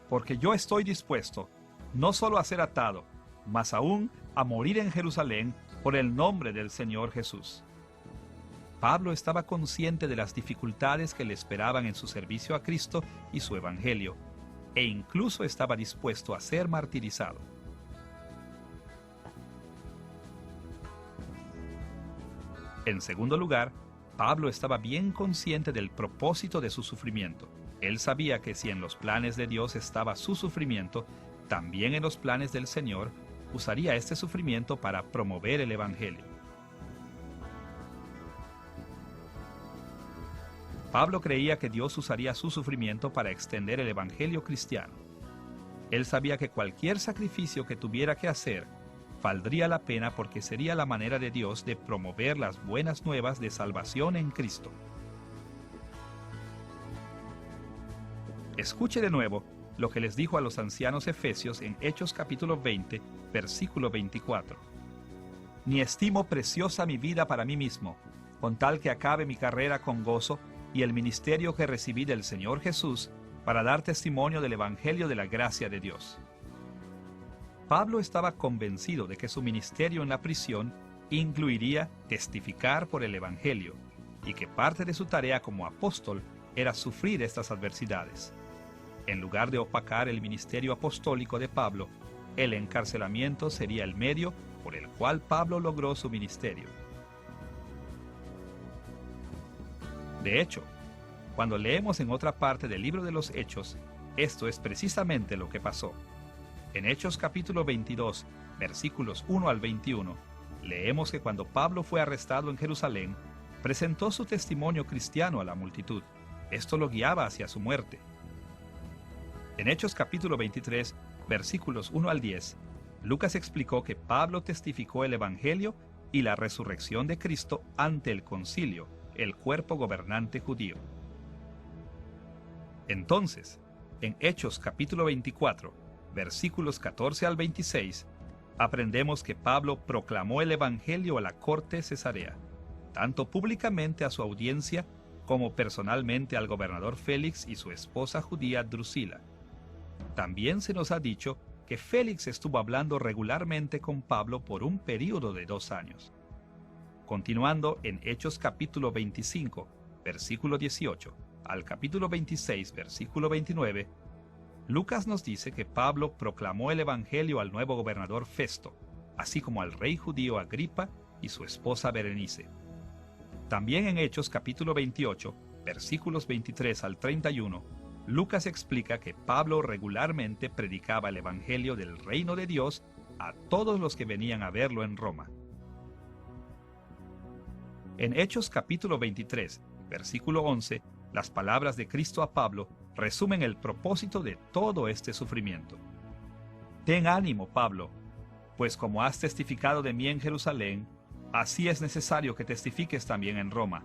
porque yo estoy dispuesto, no solo a ser atado, mas aún a morir en Jerusalén por el nombre del Señor Jesús. Pablo estaba consciente de las dificultades que le esperaban en su servicio a Cristo y su Evangelio, e incluso estaba dispuesto a ser martirizado. En segundo lugar, Pablo estaba bien consciente del propósito de su sufrimiento. Él sabía que si en los planes de Dios estaba su sufrimiento, también en los planes del Señor usaría este sufrimiento para promover el Evangelio. Pablo creía que Dios usaría su sufrimiento para extender el Evangelio cristiano. Él sabía que cualquier sacrificio que tuviera que hacer valdría la pena porque sería la manera de Dios de promover las buenas nuevas de salvación en Cristo. Escuche de nuevo lo que les dijo a los ancianos efesios en Hechos capítulo 20, versículo 24. Ni estimo preciosa mi vida para mí mismo, con tal que acabe mi carrera con gozo y el ministerio que recibí del Señor Jesús para dar testimonio del Evangelio de la gracia de Dios. Pablo estaba convencido de que su ministerio en la prisión incluiría testificar por el Evangelio y que parte de su tarea como apóstol era sufrir estas adversidades. En lugar de opacar el ministerio apostólico de Pablo, el encarcelamiento sería el medio por el cual Pablo logró su ministerio. De hecho, cuando leemos en otra parte del libro de los Hechos, esto es precisamente lo que pasó. En Hechos capítulo 22, versículos 1 al 21, leemos que cuando Pablo fue arrestado en Jerusalén, presentó su testimonio cristiano a la multitud. Esto lo guiaba hacia su muerte. En Hechos capítulo 23, versículos 1 al 10, Lucas explicó que Pablo testificó el Evangelio y la resurrección de Cristo ante el concilio, el cuerpo gobernante judío. Entonces, en Hechos capítulo 24, versículos 14 al 26, aprendemos que Pablo proclamó el Evangelio a la corte cesarea, tanto públicamente a su audiencia como personalmente al gobernador Félix y su esposa judía Drusila. También se nos ha dicho que Félix estuvo hablando regularmente con Pablo por un período de 2 años. Continuando en Hechos capítulo 25, versículo 18, al capítulo 26, versículo 29, Lucas nos dice que Pablo proclamó el Evangelio al nuevo gobernador Festo, así como al rey judío Agripa y su esposa Berenice. También en Hechos capítulo 28, versículos 23 al 31, Lucas explica que Pablo regularmente predicaba el Evangelio del reino de Dios a todos los que venían a verlo en Roma. En Hechos capítulo 23, versículo 11, las palabras de Cristo a Pablo resumen el propósito de todo este sufrimiento. Ten ánimo, Pablo, pues como has testificado de mí en Jerusalén, así es necesario que testifiques también en Roma.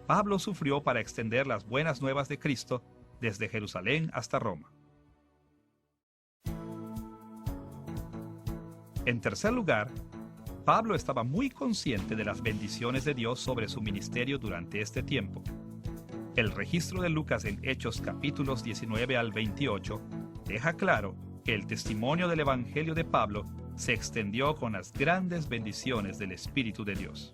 Pablo sufrió para extender las buenas nuevas de Cristo desde Jerusalén hasta Roma. En tercer lugar, Pablo estaba muy consciente de las bendiciones de Dios sobre su ministerio durante este tiempo. El registro de Lucas en Hechos capítulos 19 al 28 deja claro que el testimonio del Evangelio de Pablo se extendió con las grandes bendiciones del Espíritu de Dios.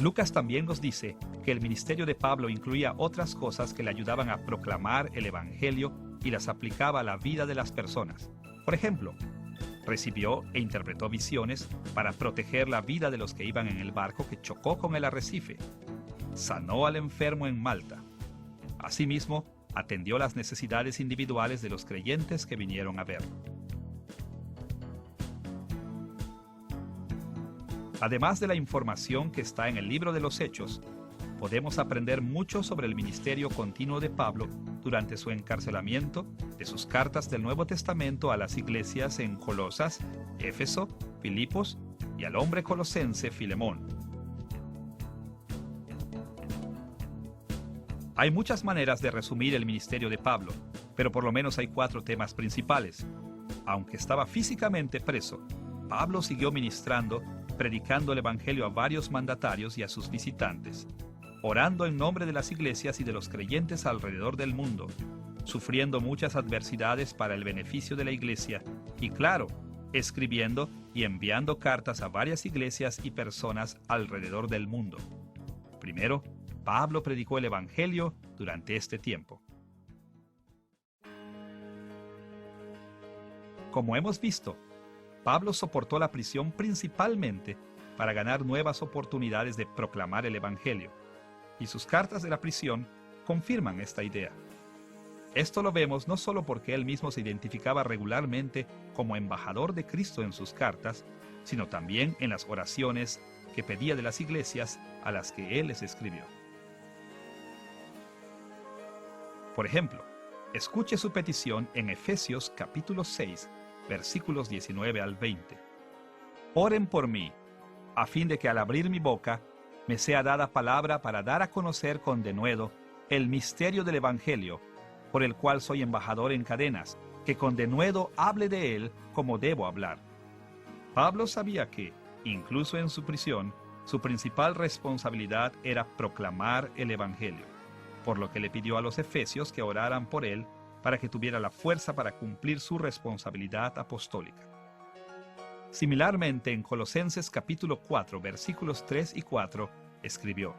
Lucas también nos dice que el ministerio de Pablo incluía otras cosas que le ayudaban a proclamar el Evangelio y las aplicaba a la vida de las personas. Por ejemplo, recibió e interpretó visiones para proteger la vida de los que iban en el barco que chocó con el arrecife. Sanó al enfermo en Malta. Asimismo, atendió las necesidades individuales de los creyentes que vinieron a verlo. Además de la información que está en el libro de los Hechos, podemos aprender mucho sobre el ministerio continuo de Pablo durante su encarcelamiento, de sus cartas del Nuevo Testamento a las iglesias en Colosas, Éfeso, Filipos y al hombre colosense Filemón. Hay muchas maneras de resumir el ministerio de Pablo, pero por lo menos hay 4 temas principales. Aunque estaba físicamente preso, Pablo siguió ministrando, predicando el Evangelio a varios mandatarios y a sus visitantes, orando en nombre de las iglesias y de los creyentes alrededor del mundo, sufriendo muchas adversidades para el beneficio de la iglesia y, claro, escribiendo y enviando cartas a varias iglesias y personas alrededor del mundo. Primero, Pablo predicó el Evangelio durante este tiempo. Como hemos visto, Pablo soportó la prisión principalmente para ganar nuevas oportunidades de proclamar el Evangelio, y sus cartas de la prisión confirman esta idea. Esto lo vemos no solo porque él mismo se identificaba regularmente como embajador de Cristo en sus cartas, sino también en las oraciones que pedía de las iglesias a las que él les escribió. Por ejemplo, escuche su petición en Efesios capítulo 6, versículos 19 al 20. Oren por mí, a fin de que al abrir mi boca me sea dada palabra para dar a conocer con denuedo el misterio del Evangelio, por el cual soy embajador en cadenas, que con denuedo hable de él como debo hablar. Pablo sabía que, incluso en su prisión, su principal responsabilidad era proclamar el Evangelio, por lo que le pidió a los efesios que oraran por él para que tuviera la fuerza para cumplir su responsabilidad apostólica. Similarmente, en Colosenses capítulo 4, versículos 3 y 4, escribió: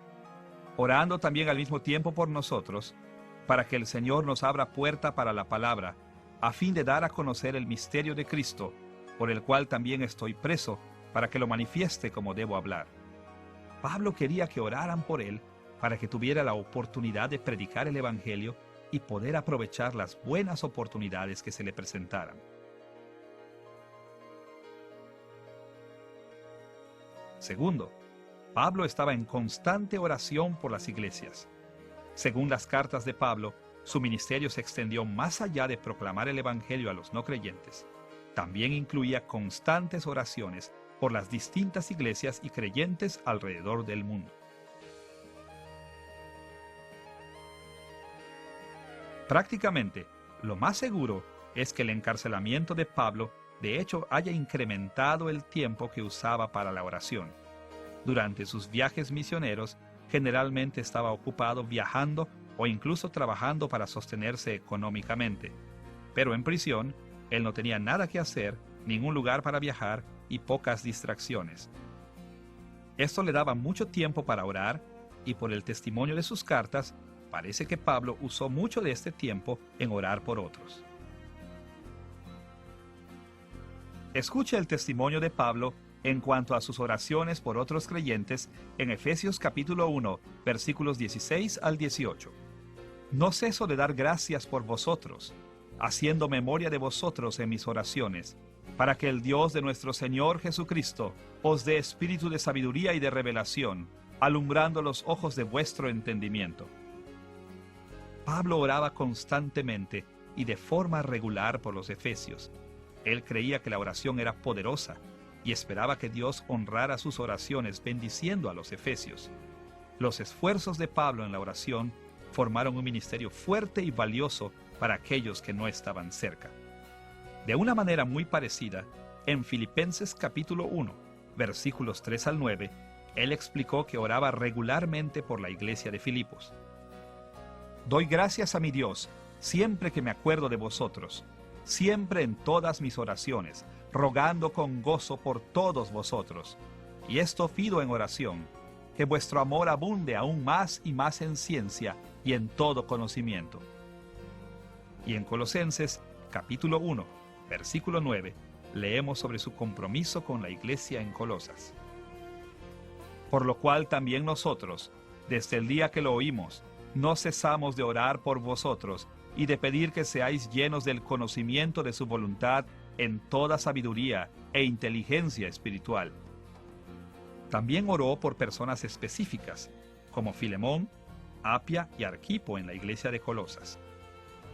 orando también al mismo tiempo por nosotros, para que el Señor nos abra puerta para la palabra, a fin de dar a conocer el misterio de Cristo, por el cual también estoy preso, para que lo manifieste como debo hablar. Pablo quería que oraran por él para que tuviera la oportunidad de predicar el Evangelio y poder aprovechar las buenas oportunidades que se le presentaran. Segundo, Pablo estaba en constante oración por las iglesias. Según las cartas de Pablo, su ministerio se extendió más allá de proclamar el Evangelio a los no creyentes. También incluía constantes oraciones por las distintas iglesias y creyentes alrededor del mundo. Prácticamente, lo más seguro es que el encarcelamiento de Pablo de hecho haya incrementado el tiempo que usaba para la oración. Durante sus viajes misioneros, generalmente estaba ocupado viajando o incluso trabajando para sostenerse económicamente. Pero en prisión, él no tenía nada que hacer, ningún lugar para viajar y pocas distracciones. Esto le daba mucho tiempo para orar, y por el testimonio de sus cartas, parece que Pablo usó mucho de este tiempo en orar por otros. Escuche el testimonio de Pablo en cuanto a sus oraciones por otros creyentes en Efesios capítulo 1, versículos 16 al 18. No ceso de dar gracias por vosotros, haciendo memoria de vosotros en mis oraciones, para que el Dios de nuestro Señor Jesucristo os dé espíritu de sabiduría y de revelación, alumbrando los ojos de vuestro entendimiento. Pablo oraba constantemente y de forma regular por los efesios. Él creía que la oración era poderosa y esperaba que Dios honrara sus oraciones bendiciendo a los efesios. Los esfuerzos de Pablo en la oración formaron un ministerio fuerte y valioso para aquellos que no estaban cerca. De una manera muy parecida, en Filipenses capítulo 1, versículos 3 al 9, él explicó que oraba regularmente por la iglesia de Filipos. Doy gracias a mi Dios siempre que me acuerdo de vosotros, siempre en todas mis oraciones, rogando con gozo por todos vosotros. Y esto pido en oración, que vuestro amor abunde aún más y más en ciencia y en todo conocimiento. Y en Colosenses capítulo 1, versículo 9, leemos sobre su compromiso con la iglesia en Colosas. Por lo cual también nosotros, desde el día que lo oímos, no cesamos de orar por vosotros y de pedir que seáis llenos del conocimiento de su voluntad en toda sabiduría e inteligencia espiritual. También oró por personas específicas, como Filemón, Apia y Arquipo en la iglesia de Colosas.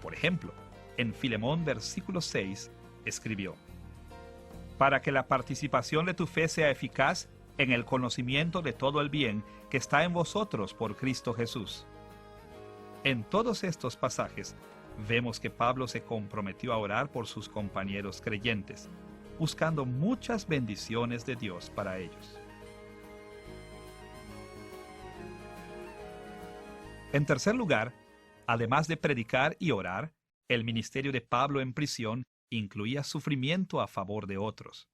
Por ejemplo, en Filemón versículo 6, escribió: para que la participación de tu fe sea eficaz en el conocimiento de todo el bien que está en vosotros por Cristo Jesús. En todos estos pasajes, vemos que Pablo se comprometió a orar por sus compañeros creyentes, buscando muchas bendiciones de Dios para ellos. En tercer lugar, además de predicar y orar, el ministerio de Pablo en prisión incluía sufrimiento a favor de otros.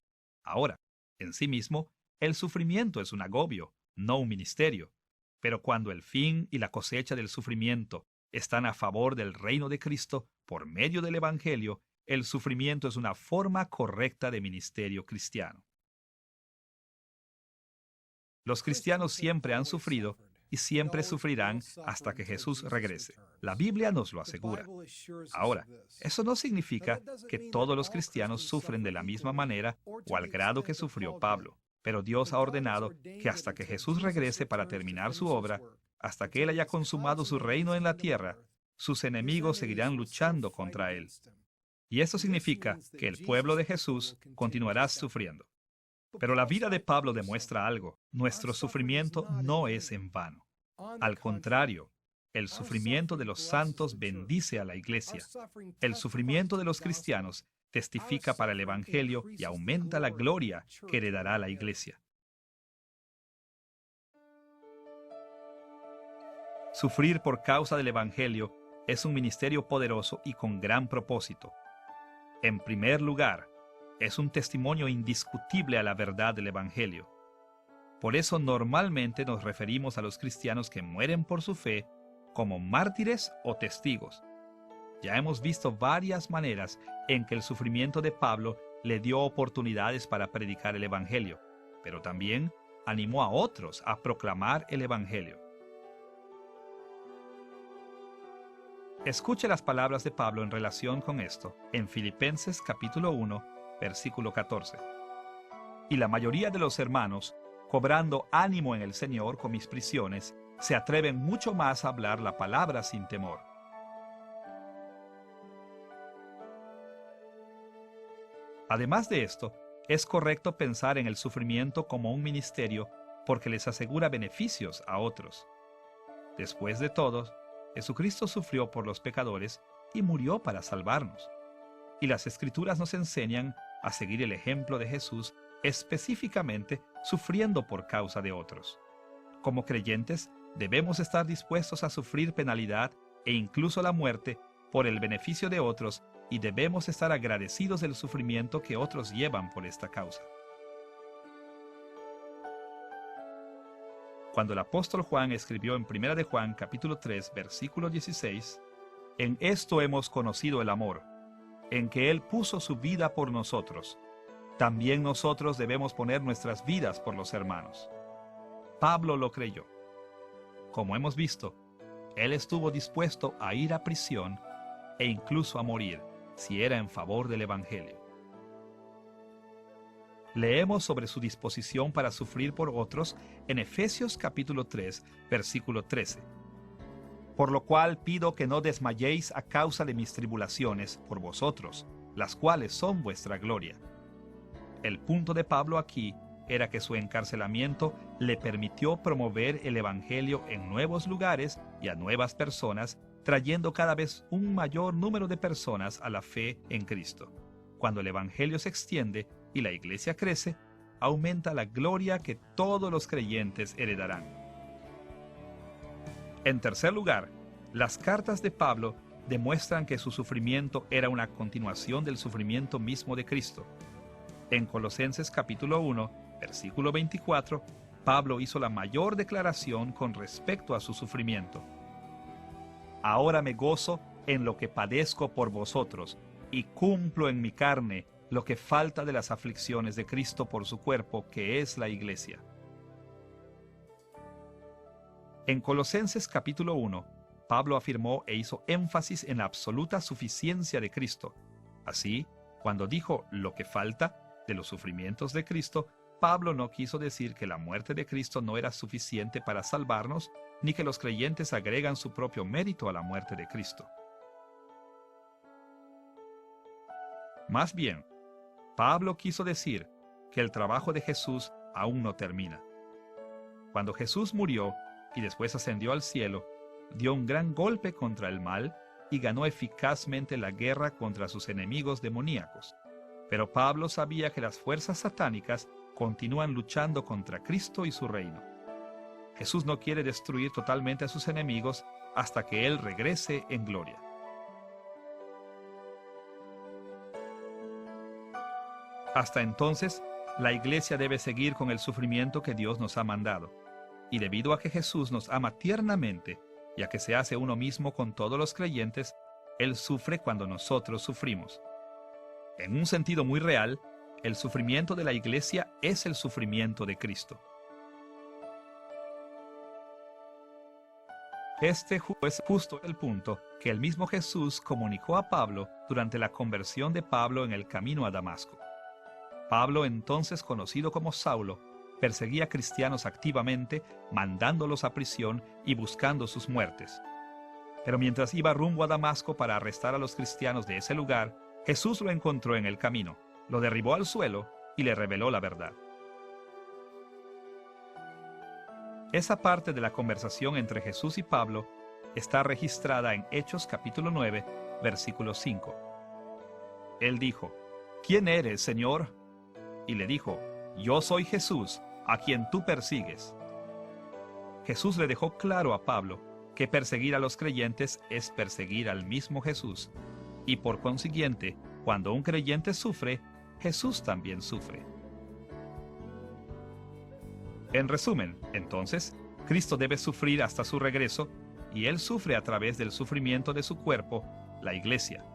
Ahora, en sí mismo, el sufrimiento es un agobio, no un ministerio. Pero cuando el fin y la cosecha del sufrimiento están a favor del reino de Cristo por medio del Evangelio, el sufrimiento es una forma correcta de ministerio cristiano. Los cristianos siempre han sufrido y siempre sufrirán hasta que Jesús regrese. La Biblia nos lo asegura. Ahora, eso no significa que todos los cristianos sufren de la misma manera o al grado que sufrió Pablo, pero Dios ha ordenado que hasta que Jesús regrese para terminar su obra, hasta que Él haya consumado su reino en la tierra, sus enemigos seguirán luchando contra Él. Y eso significa que el pueblo de Jesús continuará sufriendo. Pero la vida de Pablo demuestra algo. Nuestro sufrimiento no es en vano. Al contrario, el sufrimiento de los santos bendice a la iglesia. El sufrimiento de los cristianos testifica para el Evangelio y aumenta la gloria que heredará la iglesia. Sufrir por causa del Evangelio es un ministerio poderoso y con gran propósito. En primer lugar, es un testimonio indiscutible a la verdad del Evangelio. Por eso normalmente nos referimos a los cristianos que mueren por su fe como mártires o testigos. Ya hemos visto varias maneras en que el sufrimiento de Pablo le dio oportunidades para predicar el Evangelio, pero también animó a otros a proclamar el Evangelio. Escuche las palabras de Pablo en relación con esto en Filipenses capítulo 1, versículo 14. Y la mayoría de los hermanos, cobrando ánimo en el Señor con mis prisiones, se atreven mucho más a hablar la palabra sin temor. Además de esto, es correcto pensar en el sufrimiento como un ministerio porque les asegura beneficios a otros. Después de todo, Jesucristo sufrió por los pecadores y murió para salvarnos. Y las Escrituras nos enseñan a seguir el ejemplo de Jesús, específicamente sufriendo por causa de otros. Como creyentes, debemos estar dispuestos a sufrir penalidad e incluso la muerte por el beneficio de otros, y debemos estar agradecidos del sufrimiento que otros llevan por esta causa. Cuando el apóstol Juan escribió en 1 de Juan capítulo 3, versículo 16, «En esto hemos conocido el amor, en que Él puso su vida por nosotros. También nosotros debemos poner nuestras vidas por los hermanos». Pablo lo creyó. Como hemos visto, él estuvo dispuesto a ir a prisión e incluso a morir si era en favor del Evangelio. Leemos sobre su disposición para sufrir por otros en Efesios capítulo 3, versículo 13. «Por lo cual pido que no desmayéis a causa de mis tribulaciones por vosotros, las cuales son vuestra gloria». El punto de Pablo aquí era que su encarcelamiento le permitió promover el Evangelio en nuevos lugares y a nuevas personas, trayendo cada vez un mayor número de personas a la fe en Cristo. Cuando el Evangelio se extiende y la iglesia crece, aumenta la gloria que todos los creyentes heredarán. En tercer lugar, las cartas de Pablo demuestran que su sufrimiento era una continuación del sufrimiento mismo de Cristo. En Colosenses capítulo 1, versículo 24, Pablo hizo la mayor declaración con respecto a su sufrimiento. «Ahora me gozo en lo que padezco por vosotros, y cumplo en mi carne lo que falta de las aflicciones de Cristo por su cuerpo, que es la iglesia». En Colosenses capítulo 1, Pablo afirmó e hizo énfasis en la absoluta suficiencia de Cristo. Así, cuando dijo lo que falta de los sufrimientos de Cristo, Pablo no quiso decir que la muerte de Cristo no era suficiente para salvarnos, ni que los creyentes agregan su propio mérito a la muerte de Cristo. Más bien, Pablo quiso decir que el trabajo de Jesús aún no termina. Cuando Jesús murió y después ascendió al cielo, dio un gran golpe contra el mal y ganó eficazmente la guerra contra sus enemigos demoníacos. Pero Pablo sabía que las fuerzas satánicas continúan luchando contra Cristo y su reino. Jesús no quiere destruir totalmente a sus enemigos hasta que Él regrese en gloria. Hasta entonces, la iglesia debe seguir con el sufrimiento que Dios nos ha mandado. Y debido a que Jesús nos ama tiernamente, y a que se hace uno mismo con todos los creyentes, Él sufre cuando nosotros sufrimos. En un sentido muy real, el sufrimiento de la iglesia es el sufrimiento de Cristo. Este es justo el punto que el mismo Jesús comunicó a Pablo durante la conversión de Pablo en el camino a Damasco. Pablo, entonces conocido como Saulo, perseguía a cristianos activamente, mandándolos a prisión y buscando sus muertes. Pero mientras iba rumbo a Damasco para arrestar a los cristianos de ese lugar, Jesús lo encontró en el camino, lo derribó al suelo y le reveló la verdad. Esa parte de la conversación entre Jesús y Pablo está registrada en Hechos capítulo 9, versículo 5. Él dijo: ¿Quién eres, Señor? Y le dijo: Yo soy Jesús, a quien tú persigues. Jesús le dejó claro a Pablo que perseguir a los creyentes es perseguir al mismo Jesús, y por consiguiente, cuando un creyente sufre, Jesús también sufre. En resumen, entonces, Cristo debe sufrir hasta su regreso, y Él sufre a través del sufrimiento de su cuerpo, la iglesia.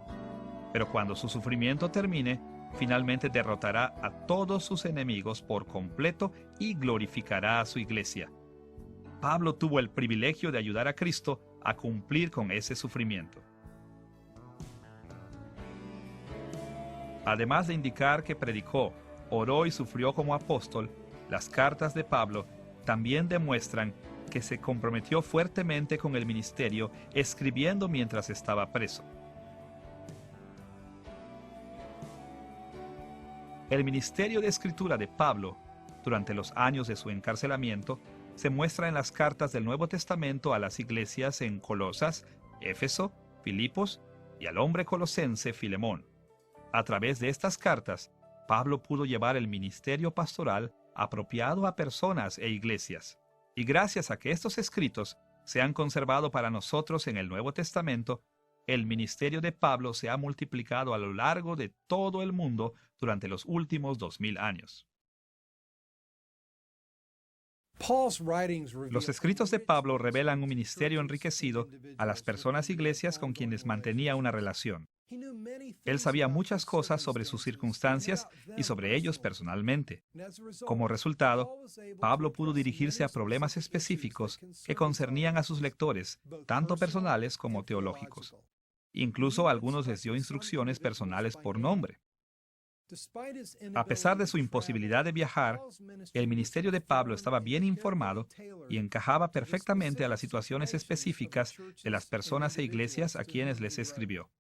Pero cuando su sufrimiento termine, finalmente derrotará a todos sus enemigos por completo y glorificará a su iglesia. Pablo tuvo el privilegio de ayudar a Cristo a cumplir con ese sufrimiento. Además de indicar que predicó, oró y sufrió como apóstol, las cartas de Pablo también demuestran que se comprometió fuertemente con el ministerio, escribiendo mientras estaba preso. El ministerio de escritura de Pablo, durante los años de su encarcelamiento, se muestra en las cartas del Nuevo Testamento a las iglesias en Colosas, Éfeso, Filipos y al hombre colosense Filemón. A través de estas cartas, Pablo pudo llevar el ministerio pastoral apropiado a personas e iglesias. Y gracias a que estos escritos se han conservado para nosotros en el Nuevo Testamento, el ministerio de Pablo se ha multiplicado a lo largo de todo el mundo durante los últimos 2000 años. Los escritos de Pablo revelan un ministerio enriquecido a las personas e iglesias con quienes mantenía una relación. Él sabía muchas cosas sobre sus circunstancias y sobre ellos personalmente. Como resultado, Pablo pudo dirigirse a problemas específicos que concernían a sus lectores, tanto personales como teológicos. Incluso a algunos les dio instrucciones personales por nombre. A pesar de su imposibilidad de viajar, el ministerio de Pablo estaba bien informado y encajaba perfectamente a las situaciones específicas de las personas e iglesias a quienes les escribió.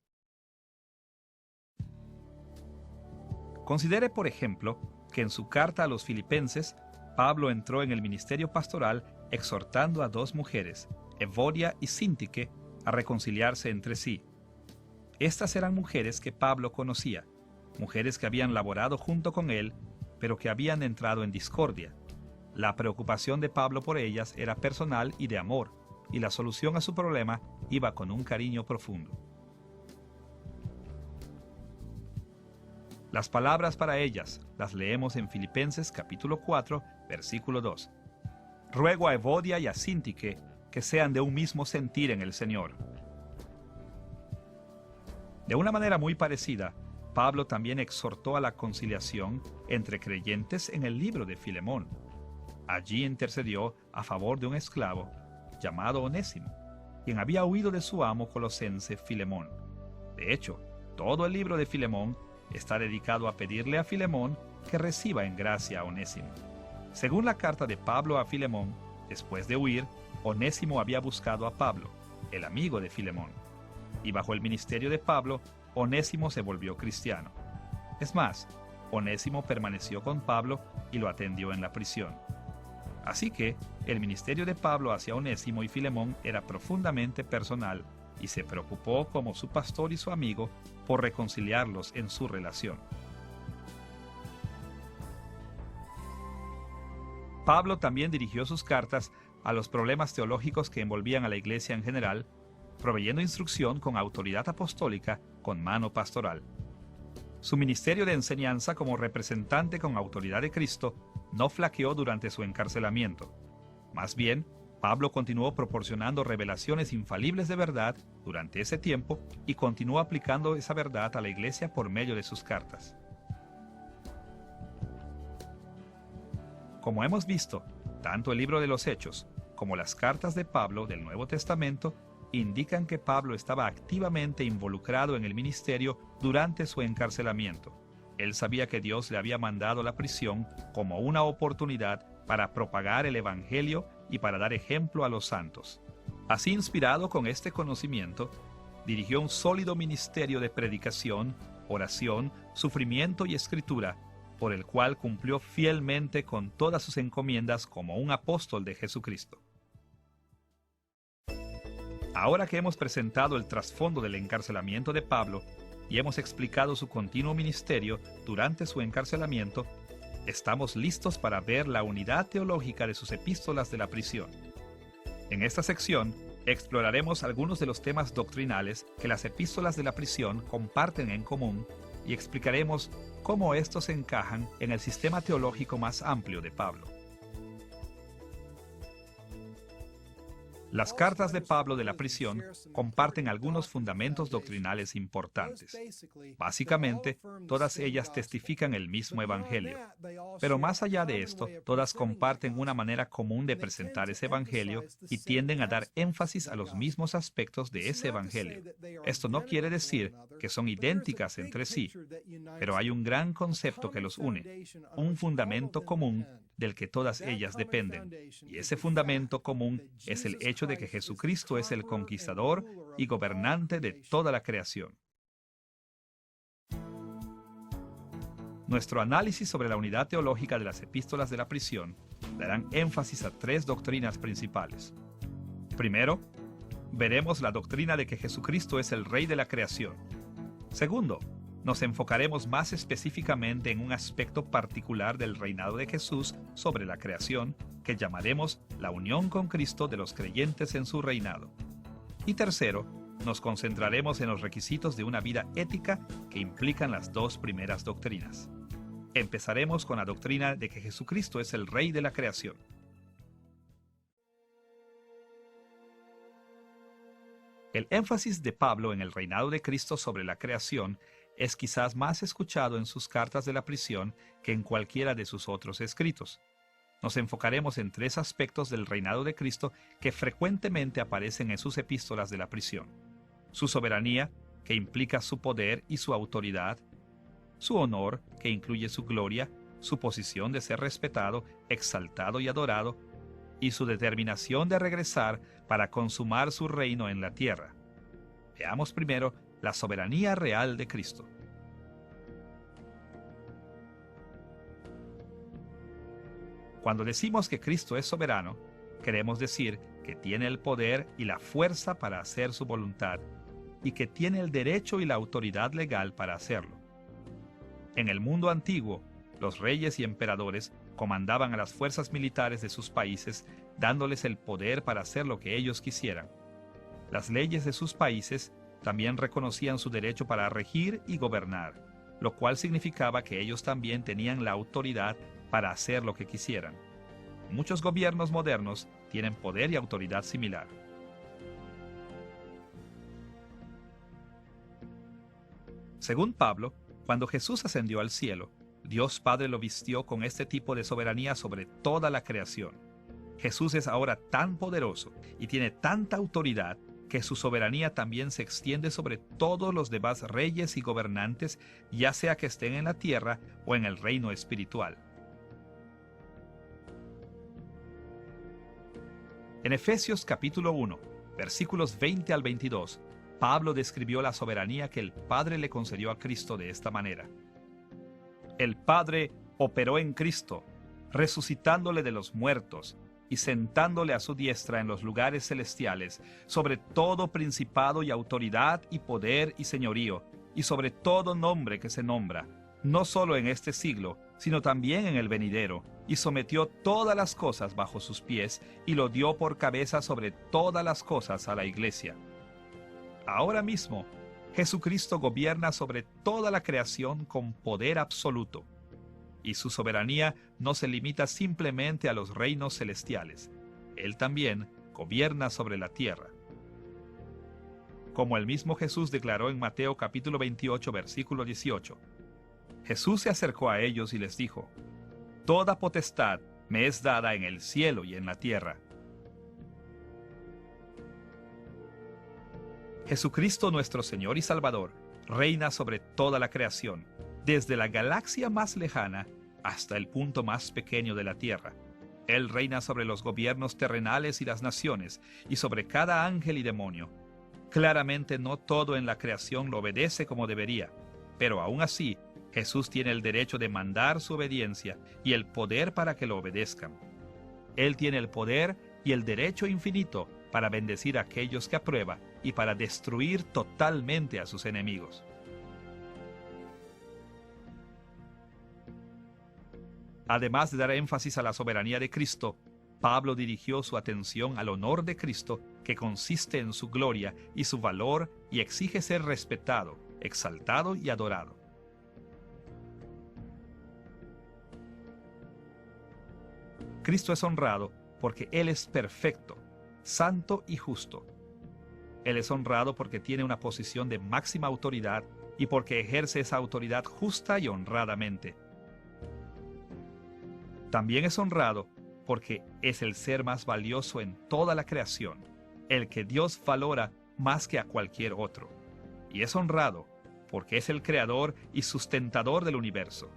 Considere, por ejemplo, que en su carta a los Filipenses, Pablo entró en el ministerio pastoral exhortando a dos mujeres, Evodia y Síntique, a reconciliarse entre sí. Estas eran mujeres que Pablo conocía, mujeres que habían laborado junto con él, pero que habían entrado en discordia. La preocupación de Pablo por ellas era personal y de amor, y la solución a su problema iba con un cariño profundo. Las palabras para ellas las leemos en Filipenses capítulo 4, versículo 2. Ruego a Evodia y a Síntique que sean de un mismo sentir en el Señor. De una manera muy parecida, Pablo también exhortó a la conciliación entre creyentes en el libro de Filemón. Allí intercedió a favor de un esclavo llamado Onésimo, quien había huido de su amo colosense Filemón. De hecho, todo el libro de Filemón está dedicado a pedirle a Filemón que reciba en gracia a Onésimo. Según la carta de Pablo a Filemón, después de huir, Onésimo había buscado a Pablo, el amigo de Filemón. Y bajo el ministerio de Pablo, Onésimo se volvió cristiano. Es más, Onésimo permaneció con Pablo y lo atendió en la prisión. Así que, el ministerio de Pablo hacia Onésimo y Filemón era profundamente personal y se preocupó como su pastor y su amigo por reconciliarlos en su relación. Pablo también dirigió sus cartas a los problemas teológicos que envolvían a la iglesia en general, proveyendo instrucción con autoridad apostólica con mano pastoral. Su ministerio de enseñanza como representante con autoridad de Cristo no flaqueó durante su encarcelamiento. Más bien, Pablo continuó proporcionando revelaciones infalibles de verdad durante ese tiempo y continuó aplicando esa verdad a la iglesia por medio de sus cartas. Como hemos visto, tanto el libro de los Hechos como las cartas de Pablo del Nuevo Testamento indican que Pablo estaba activamente involucrado en el ministerio durante su encarcelamiento. Él sabía que Dios le había mandado la prisión como una oportunidad para propagar el Evangelio y para dar ejemplo a los santos. Así, inspirado con este conocimiento, dirigió un sólido ministerio de predicación, oración, sufrimiento y escritura, por el cual cumplió fielmente con todas sus encomiendas como un apóstol de Jesucristo. Ahora que hemos presentado el trasfondo del encarcelamiento de Pablo y hemos explicado su continuo ministerio durante su encarcelamiento, estamos listos para ver la unidad teológica de sus epístolas de la prisión. En esta sección, exploraremos algunos de los temas doctrinales que las epístolas de la prisión comparten en común y explicaremos cómo estos encajan en el sistema teológico más amplio de Pablo. Las cartas de Pablo de la prisión comparten algunos fundamentos doctrinales importantes. Básicamente, todas ellas testifican el mismo evangelio. Pero más allá de esto, todas comparten una manera común de presentar ese evangelio y tienden a dar énfasis a los mismos aspectos de ese evangelio. Esto no quiere decir que son idénticas entre sí, pero hay un gran concepto que los une, un fundamento común del que todas ellas dependen. Y ese fundamento común es el hecho de que Jesucristo es el conquistador y gobernante de toda la creación. Nuestro análisis sobre la unidad teológica de las epístolas de la prisión darán énfasis a tres doctrinas principales. Primero, veremos la doctrina de que Jesucristo es el Rey de la creación. Segundo, nos enfocaremos más específicamente en un aspecto particular del reinado de Jesús sobre la creación, que llamaremos la unión con Cristo de los creyentes en su reinado. Y tercero, nos concentraremos en los requisitos de una vida ética que implican las dos primeras doctrinas. Empezaremos con la doctrina de que Jesucristo es el Rey de la creación. El énfasis de Pablo en el reinado de Cristo sobre la creación es quizás más escuchado en sus cartas de la prisión que en cualquiera de sus otros escritos. Nos enfocaremos en tres aspectos del reinado de Cristo que frecuentemente aparecen en sus epístolas de la prisión: su soberanía, que implica su poder y su autoridad; su honor, que incluye su gloria, su posición de ser respetado, exaltado y adorado; y su determinación de regresar para consumar su reino en la tierra. Veamos primero la soberanía real de Cristo. Cuando decimos que Cristo es soberano, queremos decir que tiene el poder y la fuerza para hacer su voluntad, y que tiene el derecho y la autoridad legal para hacerlo. En el mundo antiguo, los reyes y emperadores comandaban a las fuerzas militares de sus países, dándoles el poder para hacer lo que ellos quisieran. Las leyes de sus países también reconocían su derecho para regir y gobernar, lo cual significaba que ellos también tenían la autoridad para hacer lo que quisieran. Muchos gobiernos modernos tienen poder y autoridad similar. Según Pablo, cuando Jesús ascendió al cielo, Dios Padre lo vistió con este tipo de soberanía sobre toda la creación. Jesús es ahora tan poderoso y tiene tanta autoridad que su soberanía también se extiende sobre todos los demás reyes y gobernantes, ya sea que estén en la tierra o en el reino espiritual. En Efesios capítulo 1, versículos 20 al 22, Pablo describió la soberanía que el Padre le concedió a Cristo de esta manera: el Padre operó en Cristo, resucitándole de los muertos y sentándole a su diestra en los lugares celestiales, sobre todo principado y autoridad y poder y señorío, y sobre todo nombre que se nombra, no solo en este siglo, sino también en el venidero, y sometió todas las cosas bajo sus pies, y lo dio por cabeza sobre todas las cosas a la Iglesia. Ahora mismo, Jesucristo gobierna sobre toda la creación con poder absoluto, y su soberanía no se limita simplemente a los reinos celestiales. Él también gobierna sobre la tierra. Como el mismo Jesús declaró en Mateo capítulo 28, versículo 18. Jesús se acercó a ellos y les dijo: Toda potestad me es dada en el cielo y en la tierra. Jesucristo nuestro Señor y Salvador reina sobre toda la creación, desde la galaxia más lejana hasta el punto más pequeño de la tierra. Él reina sobre los gobiernos terrenales y las naciones, y sobre cada ángel y demonio. Claramente no todo en la creación lo obedece como debería, pero aún así, Jesús tiene el derecho de mandar su obediencia y el poder para que lo obedezcan. Él tiene el poder y el derecho infinito para bendecir a aquellos que aprueba y para destruir totalmente a sus enemigos. Además de dar énfasis a la soberanía de Cristo, Pablo dirigió su atención al honor de Cristo, que consiste en su gloria y su valor y exige ser respetado, exaltado y adorado. Cristo es honrado porque Él es perfecto, santo y justo. Él es honrado porque tiene una posición de máxima autoridad y porque ejerce esa autoridad justa y honradamente. También es honrado porque es el ser más valioso en toda la creación, el que Dios valora más que a cualquier otro. Y es honrado porque es el creador y sustentador del universo.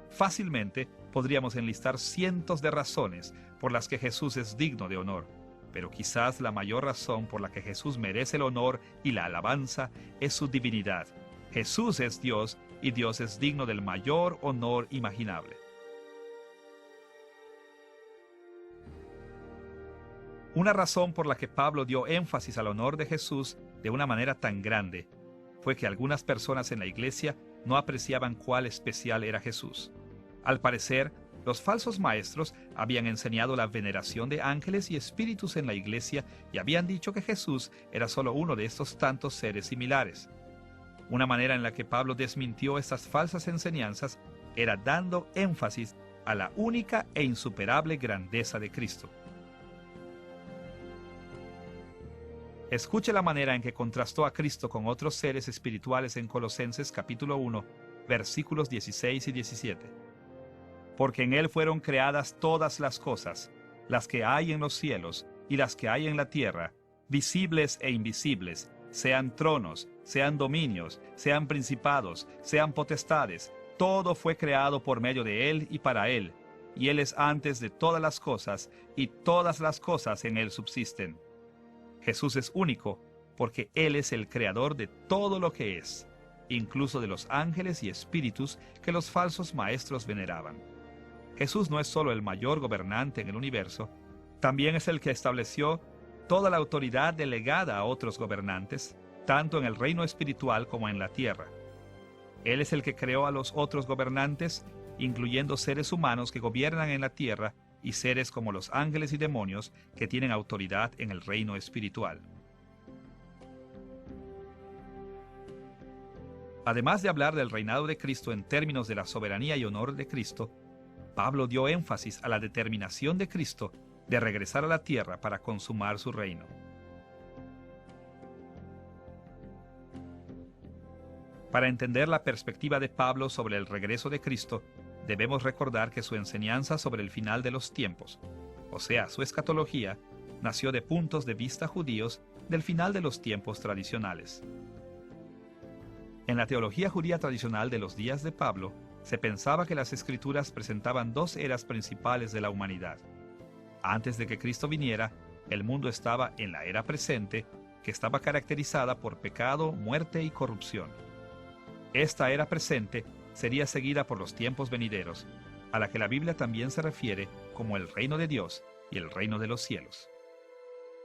Fácilmente podríamos enlistar cientos de razones por las que Jesús es digno de honor, pero quizás la mayor razón por la que Jesús merece el honor y la alabanza es su divinidad. Jesús es Dios y Dios es digno del mayor honor imaginable. Una razón por la que Pablo dio énfasis al honor de Jesús de una manera tan grande fue que algunas personas en la iglesia no apreciaban cuál especial era Jesús. Al parecer, los falsos maestros habían enseñado la veneración de ángeles y espíritus en la iglesia y habían dicho que Jesús era solo uno de estos tantos seres similares. Una manera en la que Pablo desmintió estas falsas enseñanzas era dando énfasis a la única e insuperable grandeza de Cristo. Escuche la manera en que contrastó a Cristo con otros seres espirituales en Colosenses capítulo 1, versículos 16 y 17. Porque en Él fueron creadas todas las cosas, las que hay en los cielos y las que hay en la tierra, visibles e invisibles, sean tronos, sean dominios, sean principados, sean potestades. Todo fue creado por medio de Él y para Él, y Él es antes de todas las cosas, y todas las cosas en Él subsisten. Jesús es único porque Él es el creador de todo lo que es, incluso de los ángeles y espíritus que los falsos maestros veneraban. Jesús no es solo el mayor gobernante en el universo, también es el que estableció toda la autoridad delegada a otros gobernantes, tanto en el reino espiritual como en la tierra. Él es el que creó a los otros gobernantes, incluyendo seres humanos que gobiernan en la tierra y seres como los ángeles y demonios que tienen autoridad en el reino espiritual. Además de hablar del reinado de Cristo en términos de la soberanía y honor de Cristo, Pablo dio énfasis a la determinación de Cristo de regresar a la tierra para consumar su reino. Para entender la perspectiva de Pablo sobre el regreso de Cristo, debemos recordar que su enseñanza sobre el final de los tiempos, o sea, su escatología, nació de puntos de vista judíos del final de los tiempos tradicionales. En la teología judía tradicional de los días de Pablo, se pensaba que las Escrituras presentaban dos eras principales de la humanidad. Antes de que Cristo viniera, el mundo estaba en la era presente, que estaba caracterizada por pecado, muerte y corrupción. Esta era presente sería seguida por los tiempos venideros, a la que la Biblia también se refiere como el reino de Dios y el reino de los cielos.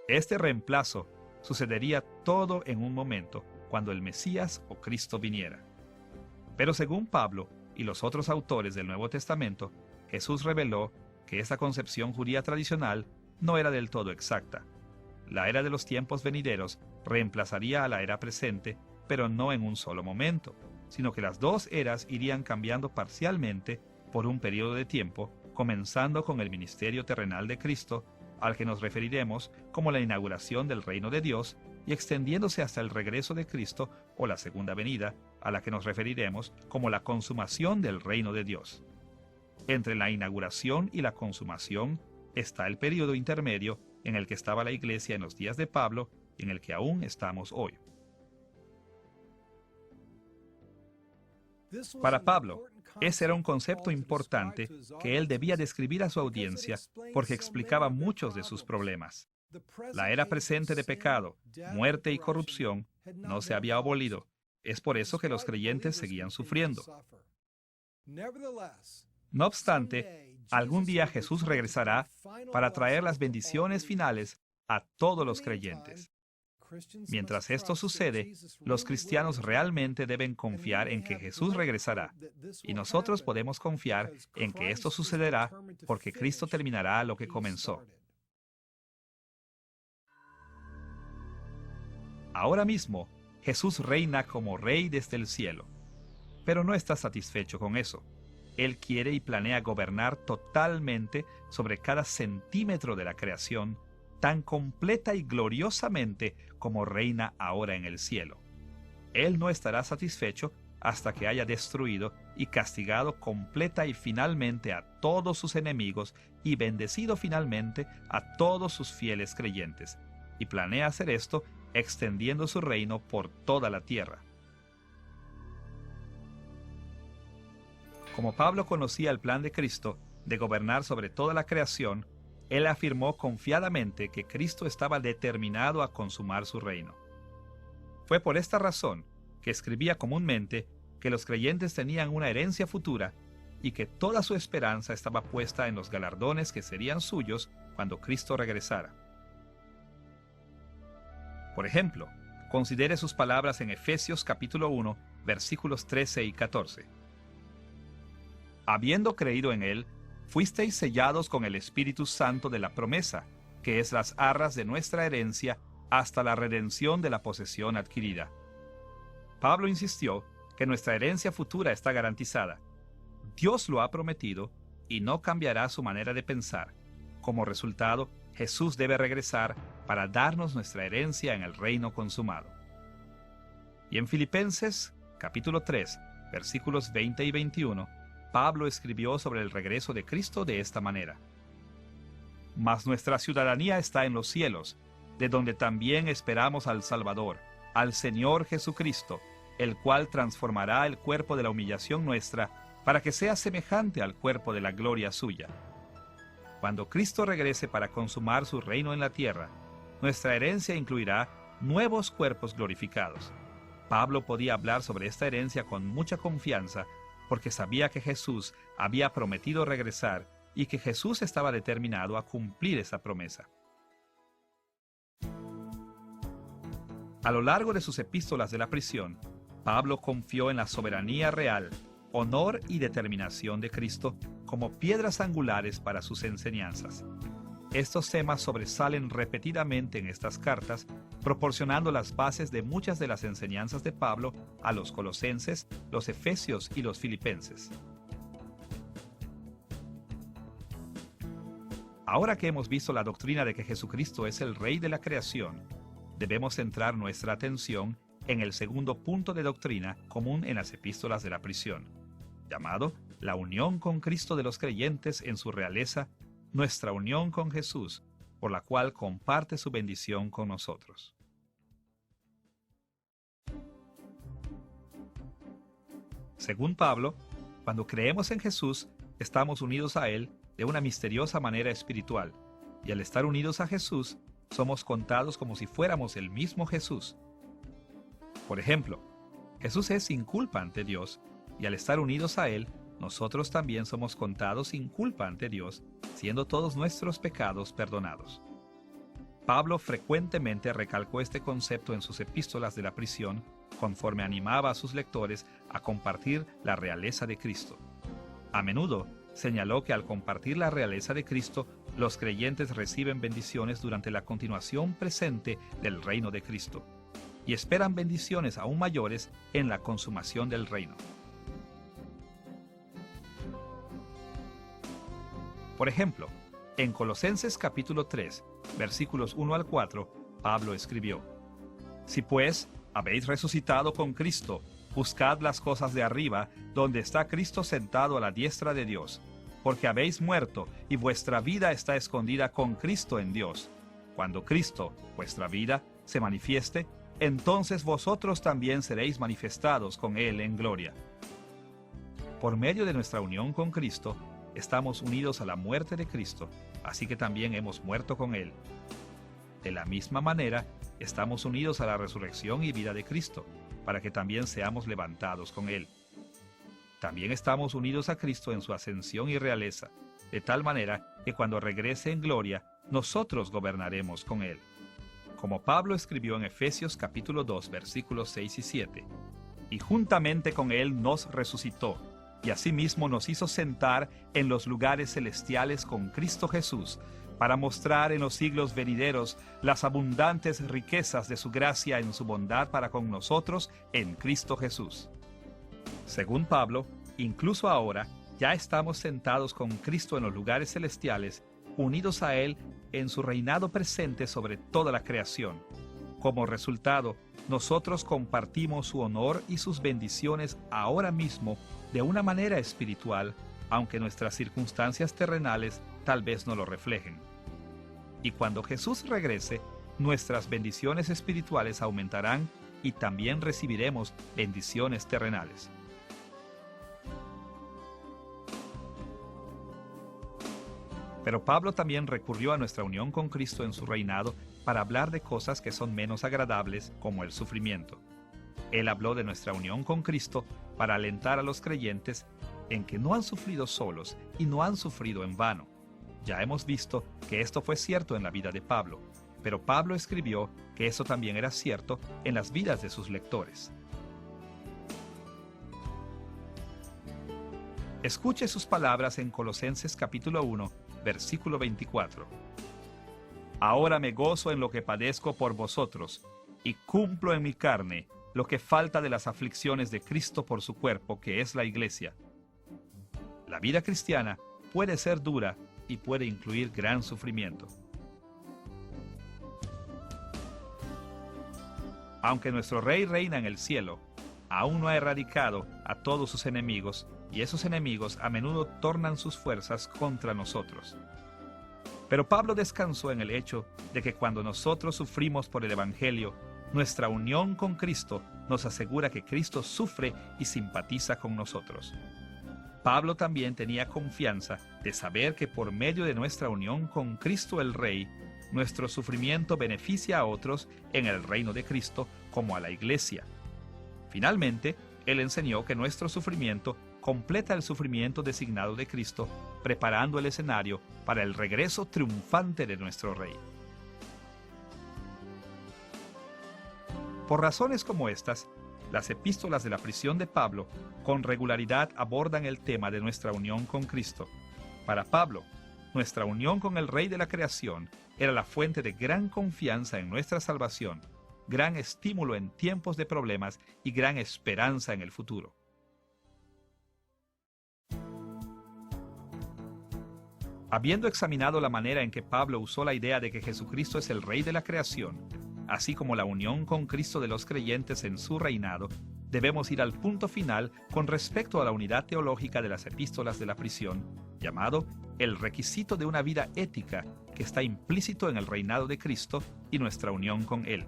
Este reemplazo sucedería todo en un momento, cuando el Mesías o Cristo viniera. Pero según Pablo y los otros autores del Nuevo Testamento, Jesús reveló que esta concepción judía tradicional no era del todo exacta. La era de los tiempos venideros reemplazaría a la era presente, pero no en un solo momento, sino que las dos eras irían cambiando parcialmente por un periodo de tiempo, comenzando con el ministerio terrenal de Cristo al que nos referiremos como la inauguración del reino de Dios, y extendiéndose hasta el regreso de Cristo o la segunda venida, a la que nos referiremos como la consumación del reino de Dios. Entre la inauguración y la consumación está el período intermedio en el que estaba la iglesia en los días de Pablo y en el que aún estamos hoy. Para Pablo, ese era un concepto importante que él debía describir a su audiencia porque explicaba muchos de sus problemas. La era presente de pecado, muerte y corrupción no se había abolido. Es por eso que los creyentes seguían sufriendo. No obstante, algún día Jesús regresará para traer las bendiciones finales a todos los creyentes. Mientras esto sucede, los cristianos realmente deben confiar en que Jesús regresará, y nosotros podemos confiar en que esto sucederá porque Cristo terminará lo que comenzó. Ahora mismo, Jesús reina como Rey desde el cielo, pero no está satisfecho con eso. Él quiere y planea gobernar totalmente sobre cada centímetro de la creación, tan completa y gloriosamente como reina ahora en el cielo. Él no estará satisfecho hasta que haya destruido y castigado completa y finalmente a todos sus enemigos y bendecido finalmente a todos sus fieles creyentes, y planea hacer esto extendiendo su reino por toda la tierra. Como Pablo conocía el plan de Cristo de gobernar sobre toda la creación, él afirmó confiadamente que Cristo estaba determinado a consumar su reino. Fue por esta razón que escribía comúnmente que los creyentes tenían una herencia futura y que toda su esperanza estaba puesta en los galardones que serían suyos cuando Cristo regresara. Por ejemplo, considere sus palabras en Efesios capítulo 1, versículos 13 y 14. Habiendo creído en Él, fuisteis sellados con el Espíritu Santo de la promesa, que es las arras de nuestra herencia hasta la redención de la posesión adquirida. Pablo insistió que nuestra herencia futura está garantizada. Dios lo ha prometido y no cambiará su manera de pensar. Como resultado, Jesús debe regresar para darnos nuestra herencia en el reino consumado. Y en Filipenses, capítulo 3, versículos 20 y 21, Pablo escribió sobre el regreso de Cristo de esta manera: Mas nuestra ciudadanía está en los cielos, de donde también esperamos al Salvador, al Señor Jesucristo, el cual transformará el cuerpo de la humillación nuestra para que sea semejante al cuerpo de la gloria suya. Cuando Cristo regrese para consumar su reino en la tierra, nuestra herencia incluirá nuevos cuerpos glorificados. Pablo podía hablar sobre esta herencia con mucha confianza porque sabía que Jesús había prometido regresar y que Jesús estaba determinado a cumplir esa promesa. A lo largo de sus epístolas de la prisión, Pablo confió en la soberanía real, honor y determinación de Cristo como piedras angulares para sus enseñanzas. Estos temas sobresalen repetidamente en estas cartas, proporcionando las bases de muchas de las enseñanzas de Pablo a los colosenses, los efesios y los filipenses. Ahora que hemos visto la doctrina de que Jesucristo es el Rey de la creación, debemos centrar nuestra atención en el segundo punto de doctrina común en las epístolas de la prisión, llamado la unión con Cristo de los creyentes en su realeza, nuestra unión con Jesús, por la cual comparte su bendición con nosotros. Según Pablo, cuando creemos en Jesús, estamos unidos a Él de una misteriosa manera espiritual, y al estar unidos a Jesús, somos contados como si fuéramos el mismo Jesús. Por ejemplo, Jesús es sin culpa ante Dios, y al estar unidos a Él, nosotros también somos contados sin culpa ante Dios, siendo todos nuestros pecados perdonados. Pablo frecuentemente recalcó este concepto en sus epístolas de la prisión, conforme animaba a sus lectores a compartir la realeza de Cristo. A menudo señaló que al compartir la realeza de Cristo, los creyentes reciben bendiciones durante la continuación presente del reino de Cristo, y esperan bendiciones aún mayores en la consumación del reino. Por ejemplo, En Colosenses capítulo 3, versículos 1 al 4, Pablo escribió: Si pues habéis resucitado con Cristo, buscad las cosas de arriba, donde está Cristo sentado a la diestra de Dios, porque habéis muerto, y vuestra vida está escondida con Cristo en Dios. Cuando Cristo, vuestra vida, se manifieste, entonces vosotros también seréis manifestados con Él en gloria. Por medio de nuestra unión con Cristo, estamos unidos a la muerte de Cristo, así que también hemos muerto con Él. De la misma manera, estamos unidos a la resurrección y vida de Cristo, para que también seamos levantados con Él. También estamos unidos a Cristo en su ascensión y realeza, de tal manera que cuando regrese en gloria, nosotros gobernaremos con Él. Como Pablo escribió en Efesios capítulo 2, versículos 6 y 7, y juntamente con Él nos resucitó, y asimismo nos hizo sentar en los lugares celestiales con Cristo Jesús, para mostrar en los siglos venideros las abundantes riquezas de su gracia en su bondad para con nosotros en Cristo Jesús. Según Pablo, incluso ahora ya estamos sentados con Cristo en los lugares celestiales, unidos a Él en su reinado presente sobre toda la creación. Como resultado, nosotros compartimos su honor y sus bendiciones ahora mismo de una manera espiritual, aunque nuestras circunstancias terrenales tal vez no lo reflejen. Y cuando Jesús regrese, nuestras bendiciones espirituales aumentarán y también recibiremos bendiciones terrenales. Pero Pablo también recurrió a nuestra unión con Cristo en su reinado para hablar de cosas que son menos agradables, como el sufrimiento. Él habló de nuestra unión con Cristo para alentar a los creyentes en que no han sufrido solos y no han sufrido en vano. Ya hemos visto que esto fue cierto en la vida de Pablo, pero Pablo escribió que eso también era cierto en las vidas de sus lectores. Escuche sus palabras en Colosenses capítulo 1, versículo 24. Ahora me gozo en lo que padezco por vosotros, y cumplo en mi carne lo que falta de las aflicciones de Cristo por su cuerpo, que es la Iglesia. La vida cristiana puede ser dura y puede incluir gran sufrimiento. Aunque nuestro Rey reina en el cielo, aún no ha erradicado a todos sus enemigos, y esos enemigos a menudo tornan sus fuerzas contra nosotros. Pero Pablo descansó en el hecho de que cuando nosotros sufrimos por el Evangelio, nuestra unión con Cristo nos asegura que Cristo sufre y simpatiza con nosotros. Pablo también tenía confianza de saber que por medio de nuestra unión con Cristo el Rey, nuestro sufrimiento beneficia a otros en el reino de Cristo como a la Iglesia. Finalmente, él enseñó que nuestro sufrimiento completa el sufrimiento designado de Cristo, preparando el escenario para el regreso triunfante de nuestro Rey. Por razones como estas, las epístolas de la prisión de Pablo con regularidad abordan el tema de nuestra unión con Cristo. Para Pablo, nuestra unión con el Rey de la creación era la fuente de gran confianza en nuestra salvación, gran estímulo en tiempos de problemas y gran esperanza en el futuro. Habiendo examinado la manera en que Pablo usó la idea de que Jesucristo es el Rey de la creación, así como la unión con Cristo de los creyentes en su reinado, debemos ir al punto final con respecto a la unidad teológica de las epístolas de la prisión, llamado el requisito de una vida ética que está implícito en el reinado de Cristo y nuestra unión con Él.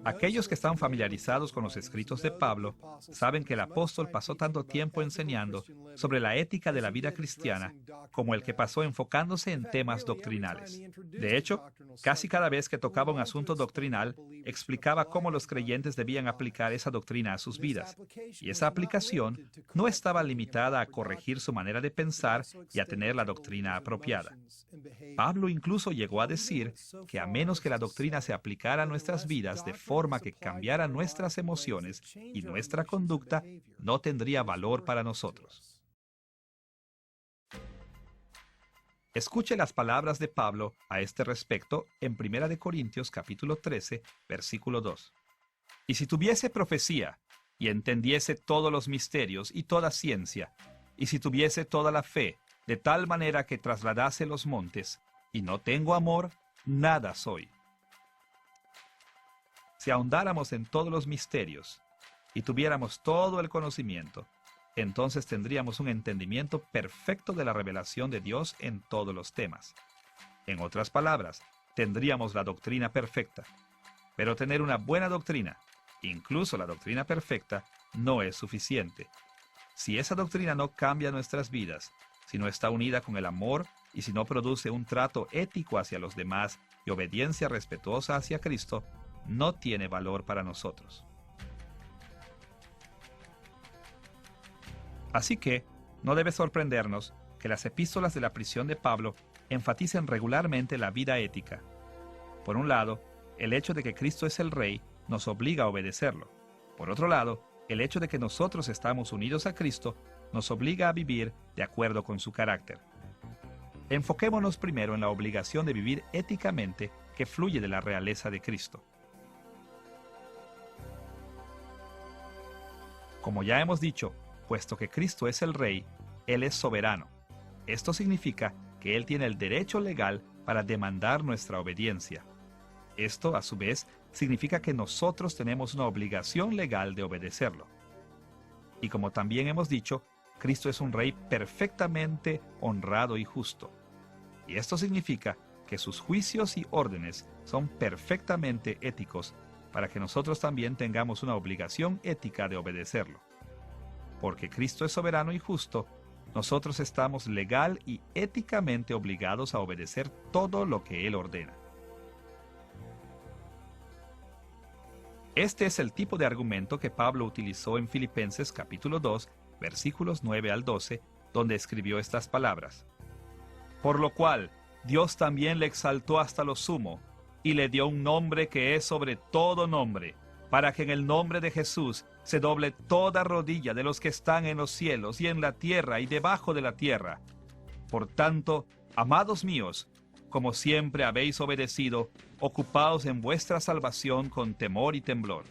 Aquellos que están familiarizados con los escritos de Pablo saben que el apóstol pasó tanto tiempo enseñando sobre la ética de la vida cristiana como el que pasó enfocándose en temas doctrinales. De hecho, casi cada vez que tocaba un asunto doctrinal, explicaba cómo los creyentes debían aplicar esa doctrina a sus vidas. Y esa aplicación no estaba limitada a corregir su manera de pensar y a tener la doctrina apropiada. Pablo incluso llegó a decir que a menos que la doctrina se aplicara a nuestras vidas de forma que cambiara nuestras emociones y nuestra conducta, no tendría valor para nosotros. Escuche las palabras de Pablo a este respecto en 1 Corintios capítulo 13, versículo 2. Y si tuviese profecía, y entendiese todos los misterios y toda ciencia, y si tuviese toda la fe, de tal manera que trasladase los montes, y no tengo amor, nada soy. Si ahondáramos en todos los misterios y tuviéramos todo el conocimiento, entonces tendríamos un entendimiento perfecto de la revelación de Dios en todos los temas. En otras palabras, tendríamos la doctrina perfecta. Pero tener una buena doctrina, incluso la doctrina perfecta, no es suficiente. Si esa doctrina no cambia nuestras vidas, si no está unida con el amor y si no produce un trato ético hacia los demás y obediencia respetuosa hacia Cristo, no tiene valor para nosotros. Así que, no debe sorprendernos que las epístolas de la prisión de Pablo enfaticen regularmente la vida ética. Por un lado, el hecho de que Cristo es el Rey nos obliga a obedecerlo. Por otro lado, el hecho de que nosotros estamos unidos a Cristo nos obliga a vivir de acuerdo con su carácter. Enfoquémonos primero en la obligación de vivir éticamente que fluye de la realeza de Cristo. Como ya hemos dicho, puesto que Cristo es el Rey, Él es soberano. Esto significa que Él tiene el derecho legal para demandar nuestra obediencia. Esto, a su vez, significa que nosotros tenemos una obligación legal de obedecerlo. Y como también hemos dicho, Cristo es un Rey perfectamente honrado y justo. Y esto significa que sus juicios y órdenes son perfectamente éticos para que nosotros también tengamos una obligación ética de obedecerlo. Porque Cristo es soberano y justo, nosotros estamos legal y éticamente obligados a obedecer todo lo que Él ordena. Este es el tipo de argumento que Pablo utilizó en Filipenses capítulo 2, versículos 9 al 12, donde escribió estas palabras. Por lo cual, Dios también le exaltó hasta lo sumo, y le dio un nombre que es sobre todo nombre, para que en el nombre de Jesús se doble toda rodilla de los que están en los cielos y en la tierra y debajo de la tierra. Por tanto, amados míos, como siempre habéis obedecido, ocupaos en vuestra salvación con temor y temblor.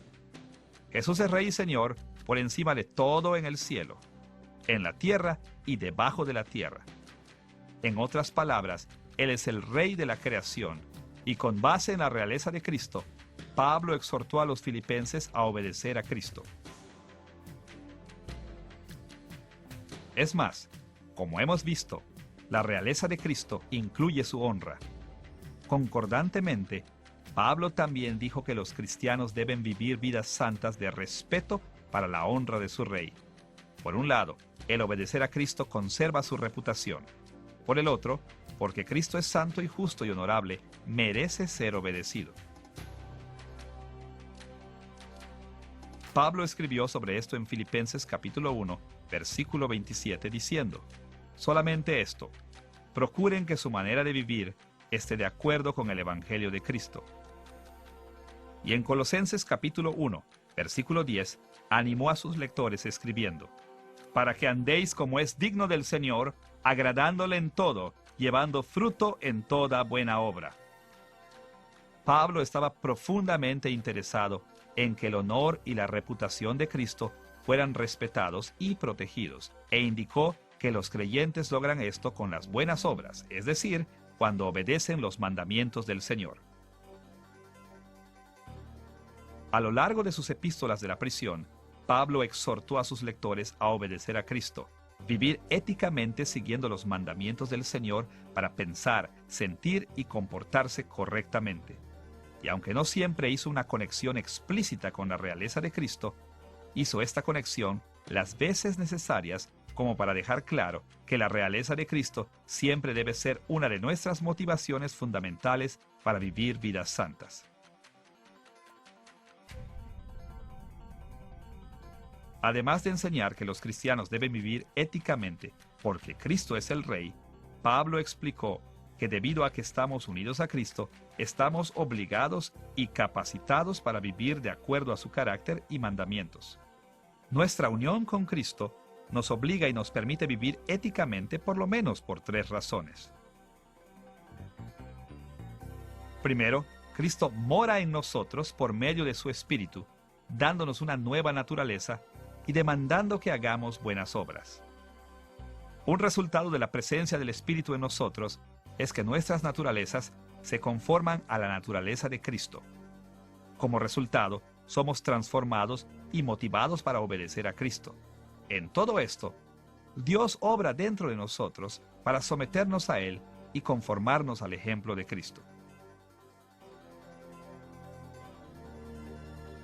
Jesús es Rey y Señor por encima de todo en el cielo, en la tierra y debajo de la tierra. En otras palabras, Él es el Rey de la creación, y con base en la realeza de Cristo, Pablo exhortó a los filipenses a obedecer a Cristo. Es más, como hemos visto, la realeza de Cristo incluye su honra. Concordantemente, Pablo también dijo que los cristianos deben vivir vidas santas de respeto para la honra de su Rey. Por un lado, el obedecer a Cristo conserva su reputación. Por el otro, porque Cristo es santo y justo y honorable, merece ser obedecido. Pablo escribió sobre esto en Filipenses capítulo 1, versículo 27, diciendo: solamente esto, procuren que su manera de vivir esté de acuerdo con el Evangelio de Cristo. Y en Colosenses capítulo 1, versículo 10, animó a sus lectores escribiendo: para que andéis como es digno del Señor, agradándole en todo, llevando fruto en toda buena obra. Pablo estaba profundamente interesado en que el honor y la reputación de Cristo fueran respetados y protegidos, e indicó que los creyentes logran esto con las buenas obras, es decir, cuando obedecen los mandamientos del Señor. A lo largo de sus epístolas de la prisión, Pablo exhortó a sus lectores a obedecer a Cristo, vivir éticamente siguiendo los mandamientos del Señor para pensar, sentir y comportarse correctamente. Y aunque no siempre hizo una conexión explícita con la realeza de Cristo, hizo esta conexión las veces necesarias como para dejar claro que la realeza de Cristo siempre debe ser una de nuestras motivaciones fundamentales para vivir vidas santas. Además de enseñar que los cristianos deben vivir éticamente porque Cristo es el Rey, Pablo explicó que debido a que estamos unidos a Cristo, estamos obligados y capacitados para vivir de acuerdo a su carácter y mandamientos. Nuestra unión con Cristo nos obliga y nos permite vivir éticamente por lo menos por 3 razones. Primero, Cristo mora en nosotros por medio de su Espíritu, dándonos una nueva naturaleza y demandando que hagamos buenas obras. Un resultado de la presencia del Espíritu en nosotros es que nuestras naturalezas se conforman a la naturaleza de Cristo. Como resultado, somos transformados y motivados para obedecer a Cristo. En todo esto, Dios obra dentro de nosotros para someternos a Él y conformarnos al ejemplo de Cristo.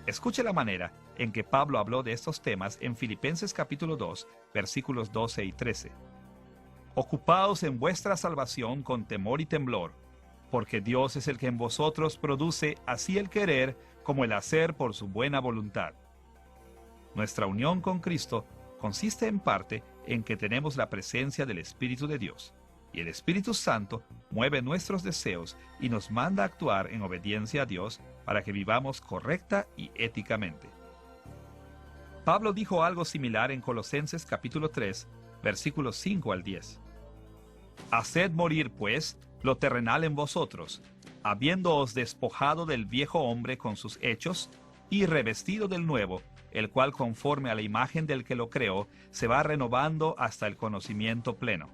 Escuche la manera en que Pablo habló de estos temas en Filipenses capítulo 2, versículos 12 y 13. Ocupaos en vuestra salvación con temor y temblor, porque Dios es el que en vosotros produce así el querer como el hacer por su buena voluntad. Nuestra unión con Cristo consiste en parte en que tenemos la presencia del Espíritu de Dios, y el Espíritu Santo mueve nuestros deseos y nos manda a actuar en obediencia a Dios para que vivamos correcta y éticamente. Pablo dijo algo similar en Colosenses capítulo 3, versículos 5 al 10. Haced morir, pues, lo terrenal en vosotros, habiéndoos despojado del viejo hombre con sus hechos, y revestido del nuevo, el cual conforme a la imagen del que lo creó, se va renovando hasta el conocimiento pleno.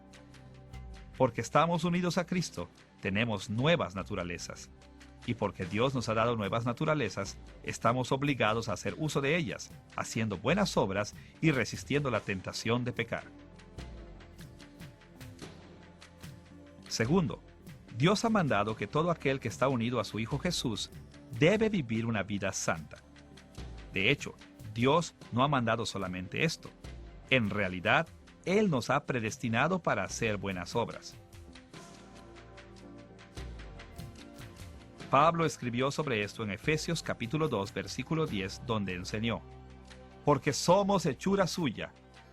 Porque estamos unidos a Cristo, tenemos nuevas naturalezas. Y porque Dios nos ha dado nuevas naturalezas, estamos obligados a hacer uso de ellas, haciendo buenas obras y resistiendo la tentación de pecar. Segundo, Dios ha mandado que todo aquel que está unido a su Hijo Jesús debe vivir una vida santa. De hecho, Dios no ha mandado solamente esto. En realidad, Él nos ha predestinado para hacer buenas obras. Pablo escribió sobre esto en Efesios capítulo 2, versículo 10, donde enseñó: Porque somos hechura suya,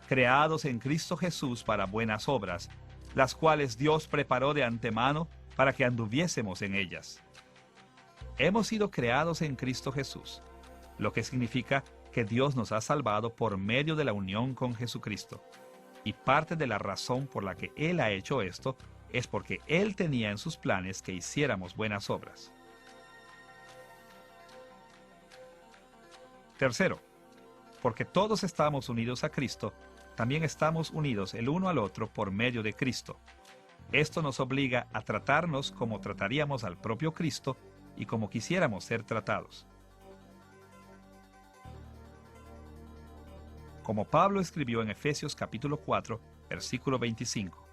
creados en Cristo Jesús para buenas obras, las cuales Dios preparó de antemano para que anduviésemos en ellas. Hemos sido creados en Cristo Jesús, lo que significa que Dios nos ha salvado por medio de la unión con Jesucristo. Y parte de la razón por la que Él ha hecho esto es porque Él tenía en sus planes que hiciéramos buenas obras. Tercero, porque todos estamos unidos a Cristo, también estamos unidos el uno al otro por medio de Cristo. Esto nos obliga a tratarnos como trataríamos al propio Cristo y como quisiéramos ser tratados. Como Pablo escribió en Efesios capítulo 4, versículo 25.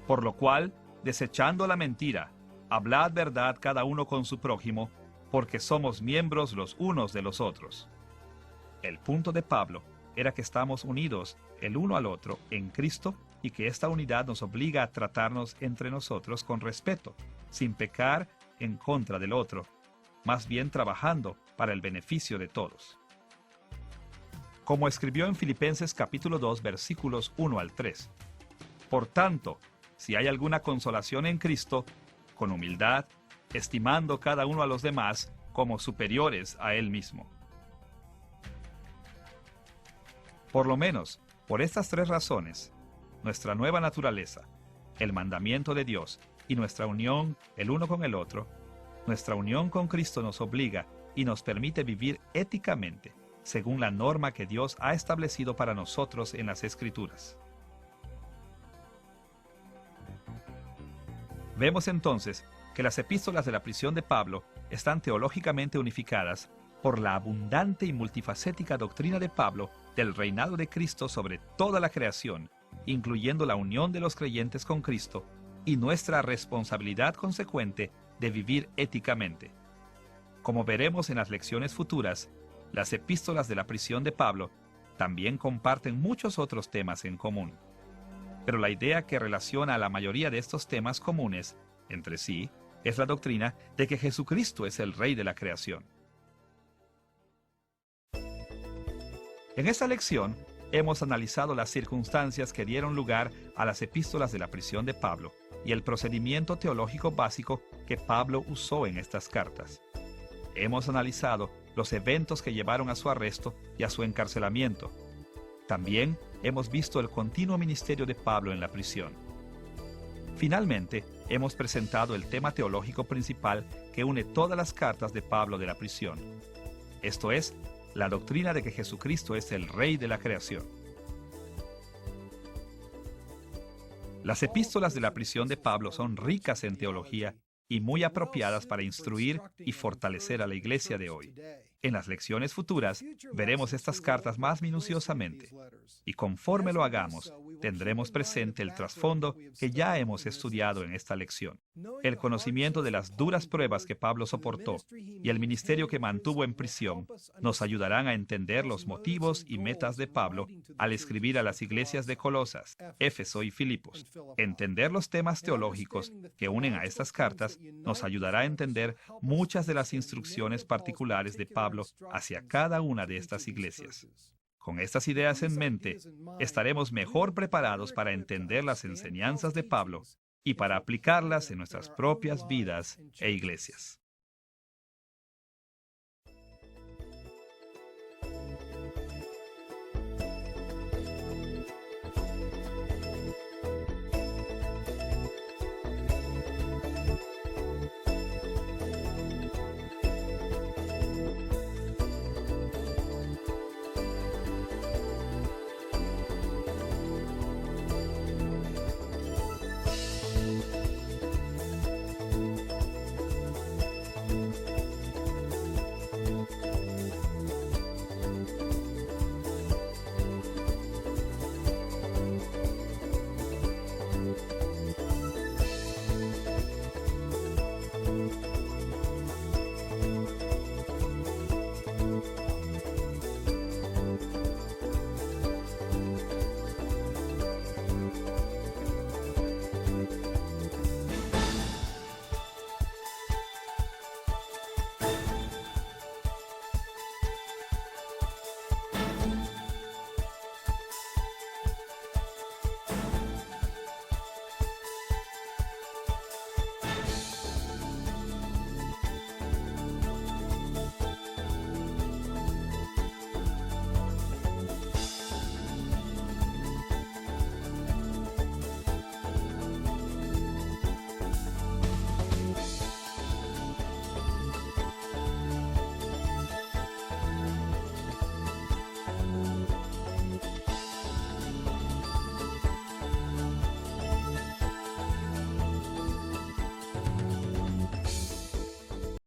Por lo cual, desechando la mentira, hablad verdad cada uno con su prójimo, porque somos miembros los unos de los otros. El punto de Pablo era que estamos unidos el uno al otro en Cristo y que esta unidad nos obliga a tratarnos entre nosotros con respeto, sin pecar en contra del otro, más bien trabajando para el beneficio de todos. Como escribió en Filipenses capítulo 2, versículos 1 al 3. Por tanto, si hay alguna consolación en Cristo, con humildad, estimando cada uno a los demás como superiores a él mismo. Por lo menos, por estas tres razones, nuestra nueva naturaleza, el mandamiento de Dios y nuestra unión el uno con el otro, nuestra unión con Cristo nos obliga y nos permite vivir éticamente, según la norma que Dios ha establecido para nosotros en las Escrituras. Vemos entonces que las epístolas de la prisión de Pablo están teológicamente unificadas por la abundante y multifacética doctrina de Pablo del reinado de Cristo sobre toda la creación, incluyendo la unión de los creyentes con Cristo y nuestra responsabilidad consecuente de vivir éticamente. Como veremos en las lecciones futuras, las epístolas de la prisión de Pablo también comparten muchos otros temas en común. Pero la idea que relaciona a la mayoría de estos temas comunes entre sí es la doctrina de que Jesucristo es el Rey de la creación. En esta lección hemos analizado las circunstancias que dieron lugar a las epístolas de la prisión de Pablo y el procedimiento teológico básico que Pablo usó en estas cartas. Hemos analizado los eventos que llevaron a su arresto y a su encarcelamiento. También hemos visto el continuo ministerio de Pablo en la prisión. Finalmente, hemos presentado el tema teológico principal que une todas las cartas de Pablo de la prisión. Esto es, la doctrina de que Jesucristo es el Rey de la creación. Las epístolas de la prisión de Pablo son ricas en teología y muy apropiadas para instruir y fortalecer a la iglesia de hoy. En las lecciones futuras veremos estas cartas más minuciosamente, y conforme lo hagamos, tendremos presente el trasfondo que ya hemos estudiado en esta lección. El conocimiento de las duras pruebas que Pablo soportó y el ministerio que mantuvo en prisión nos ayudarán a entender los motivos y metas de Pablo al escribir a las iglesias de Colosas, Éfeso y Filipos. Entender los temas teológicos que unen a estas cartas nos ayudará a entender muchas de las instrucciones particulares de Pablo hacia cada una de estas iglesias. Con estas ideas en mente, estaremos mejor preparados para entender las enseñanzas de Pablo y para aplicarlas en nuestras propias vidas e iglesias.